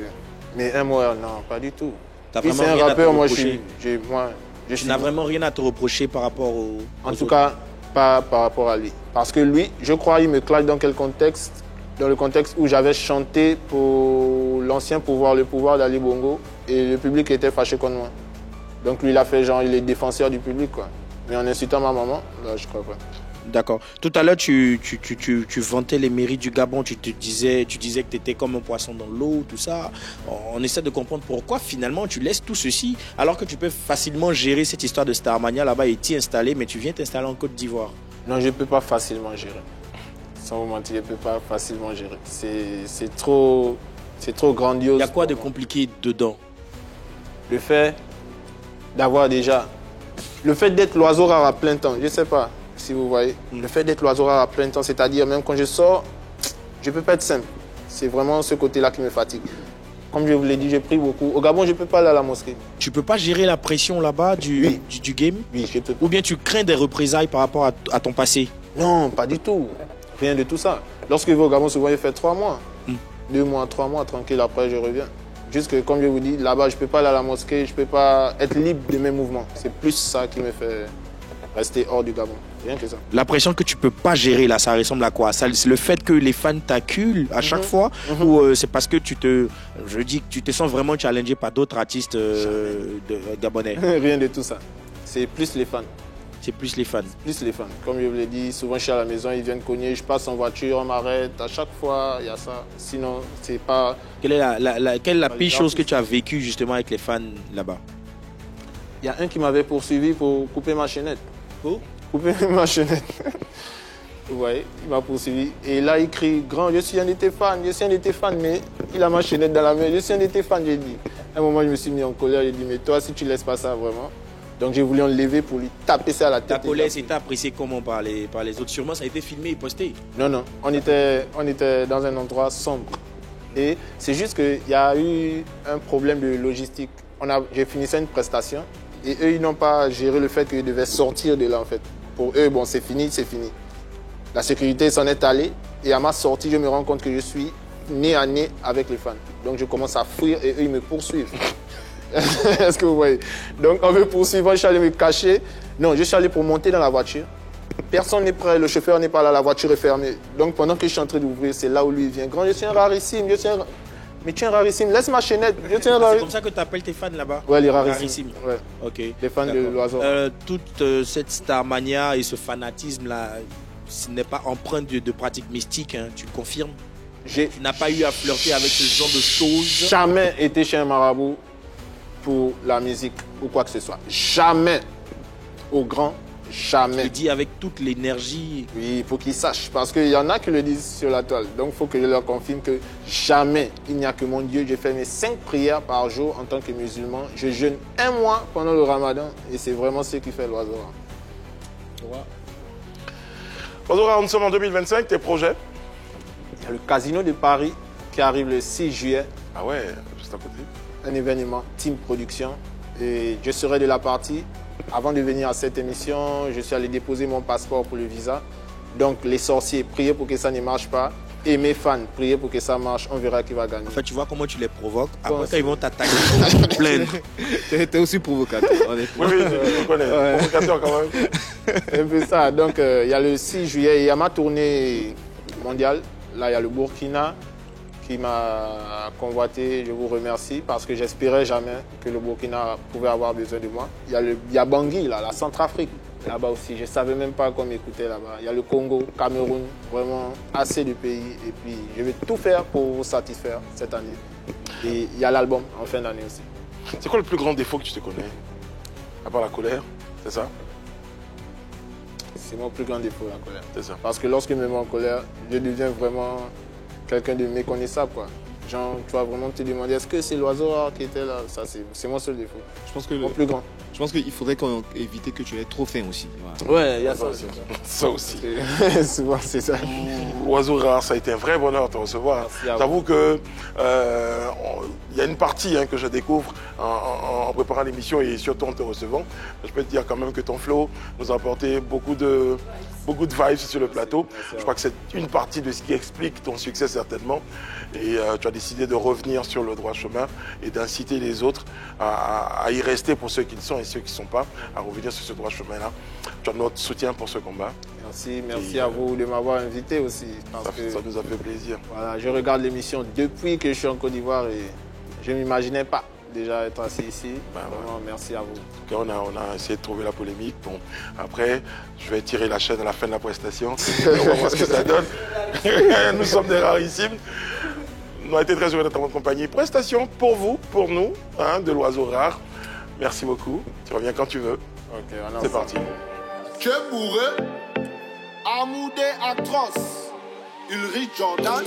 Mais MOR, non, pas du tout. C'est un rappeur, moi, tu n'as vraiment rien à te reprocher par rapport au... En tout cas, pas par rapport à lui. Parce que lui, je crois, il me clash dans quel contexte? Dans le contexte où j'avais chanté pour l'ancien pouvoir, le pouvoir d'Ali Bongo, et le public était fâché contre moi. Donc lui, il a fait genre, il est défenseur du public, quoi. Mais en insultant ma maman, là, je crois pas. D'accord. Tout à l'heure, tu vantais les mérites du Gabon. Tu disais que tu étais comme un poisson dans l'eau, tout ça. On essaie de comprendre pourquoi finalement tu laisses tout ceci alors que tu peux facilement gérer cette histoire de Starmania là-bas et t'y installer, mais tu viens t'installer en Côte d'Ivoire. Non, je ne peux pas facilement gérer. Sans vous mentir, je ne peux pas facilement gérer. C'est trop grandiose. Il y a quoi de compliqué dedans? Le fait d'avoir déjà... Le fait d'être l'oiseau rare à plein temps, je ne sais pas. Si vous voyez, le fait d'être l'oiseau rare à plein temps, c'est-à-dire même quand je sors, je ne peux pas être simple. C'est vraiment ce côté-là qui me fatigue. Comme je vous l'ai dit, je prie beaucoup. Au Gabon, je ne peux pas aller à la mosquée. Tu ne peux pas gérer la pression là-bas du game? Oui, je peux. Ou bien tu crains des représailles par rapport à ton passé? Non, pas du tout. Rien de tout ça. Lorsque je vais au Gabon, souvent, je fais 3 mois. 2 mois, 3 mois, tranquille, après je reviens. Juste que, comme je vous dis, là-bas, je ne peux pas aller à la mosquée, je ne peux pas être libre de mes mouvements. C'est plus ça qui me fait rester hors du Gabon. Rien que ça. La pression que tu ne peux pas gérer, là, ça ressemble à quoi? C'est le fait que les fans t'acculent à chaque fois ou c'est parce que tu te sens vraiment challengé par d'autres artistes gabonais? Rien de tout ça. C'est plus les fans. C'est plus les fans. Plus les fans. Comme je vous l'ai dit, souvent je suis à la maison, ils viennent cogner, je passe en voiture, on m'arrête. À chaque fois, il y a ça. Sinon, c'est pas... Quelle est la pire chose que tu as vécue justement avec les fans là-bas? Il y a un qui m'avait poursuivi pour couper ma chaînette. Pour couper ma chaînette. Vous voyez, il m'a poursuivi. Et là, il crie, grand, je suis un de tes fans, mais il a ma chaînette dans la main, je suis un de tes fans, j'ai dit. À un moment, je me suis mis en colère, j'ai dit, mais toi, si tu laisses pas ça vraiment. Donc j'ai voulu enlever pour lui taper ça à la tête. Ta colère s'était appréciée comment par les autres? Sûrement ça a été filmé et posté. Non, on était dans un endroit sombre. Et c'est juste qu'il y a eu un problème de logistique. J'ai fini une prestation et eux, ils n'ont pas géré le fait qu'ils devaient sortir de là en fait. Pour eux, bon, c'est fini, c'est fini. La sécurité s'en est allée et à ma sortie, je me rends compte que je suis nez à nez avec les fans. Donc je commence à fuir et eux, ils me poursuivent. Est-ce que vous voyez? Donc en me poursuivant, je suis allé me cacher. Non, je suis allé pour monter dans la voiture. Personne n'est prêt, le chauffeur n'est pas là, la voiture est fermée. Donc pendant que je suis en train d'ouvrir, c'est là où lui vient. Grand, je suis un rarissime, mais tu es un rarissime, laisse ma chaînette. C'est comme ça que tu appelles tes fans là-bas? Ouais, les rarissimes. Ouais. Ok. Les fans de l'oiseau. Toute cette starmania et ce fanatisme-là, ce n'est pas empreinte de pratique mystique, hein, tu le confirmes? Tu n'as pas eu à flirter avec ce genre de choses? Jamais été chez un marabout pour la musique ou quoi que ce soit. Jamais. Au grand, jamais. Tu dis avec toute l'énergie. Oui, il faut qu'ils sachent. Parce qu'il y en a qui le disent sur la toile. Donc il faut que je leur confirme que jamais, il n'y a que mon Dieu. Je fais mes 5 prières par jour en tant que musulman. Je jeûne 1 mois pendant le ramadan. Et c'est vraiment ce qui fait l'oiseau. Oiseau, nous sommes en 2025. Tes projets? Il y a le Casino de Paris qui arrive le 6 juillet. Ah ouais, juste à côté. Un événement Team Production et je serai de la partie. Avant de venir à cette émission, je suis allé déposer mon passeport pour le visa. Donc les sorciers, priez pour que ça ne marche pas. Et mes fans, priez pour que ça marche. On verra qui va gagner. En fait, tu vois comment tu les provoques. Après, quand ils vont t'attaquer, plein. T'es aussi provocateur, honnêtement. Oui, je connais. Ouais. Provocateur quand même. Un peu ça. Donc il y a le 6 juillet, il y a ma tournée mondiale. Là, il y a le Burkina qui m'a convoité, je vous remercie parce que j'espérais jamais que le Burkina pouvait avoir besoin de moi. Il y a Bangui, là, la Centrafrique, là-bas aussi. Je ne savais même pas qu'on m'écoutait là-bas. Il y a le Congo, Cameroun, vraiment assez de pays. Et puis, je vais tout faire pour vous satisfaire cette année. Et il y a l'album en fin d'année aussi. C'est quoi le plus grand défaut que tu te connais? À part la colère, c'est ça? C'est mon plus grand défaut, la colère. C'est ça. Parce que lorsque je me mets en colère, je deviens vraiment quelqu'un de méconnaissable, quoi. Genre, tu vas vraiment te demander, est-ce que c'est l'oiseau qui était là? Ça, c'est mon seul défaut. Je pense que mon plus grand. Je pense qu'il faudrait éviter que tu aies trop faim aussi. Voilà. Ouais, il y a ça aussi. Ça aussi. Souvent, c'est ça. Oiseau rare, ça a été un vrai bonheur de te recevoir. J'avoue que il y a une partie que je découvre en préparant l'émission et surtout en te recevant. Je peux te dire quand même que ton flow nous a apporté beaucoup de vibes sur le plateau. Je crois que c'est une partie de ce qui explique ton succès certainement. Et tu as décidé de revenir sur le droit chemin et d'inciter les autres à y rester pour ceux qui le sont et ceux qui ne sont pas, à revenir sur ce droit chemin-là. Tu as notre soutien pour ce combat. Merci à vous de m'avoir invité aussi. Ça nous a fait plaisir. Voilà, je regarde l'émission depuis que je suis en Côte d'Ivoire et je ne m'imaginais pas déjà être assis ici. Vraiment, merci à vous. On a essayé de trouver la polémique. Bon, après, je vais tirer la chaîne à la fin de la prestation. On va voir ce que ça donne. Nous sommes des rarissimes. On a été très heureux d'être en votre compagnie. Prestation pour vous, pour nous, de l'oiseau rare. Merci beaucoup. Tu reviens quand tu veux. Ok, c'est parti. Tu es bourré, amoudé atroce, Ulrich Jordan.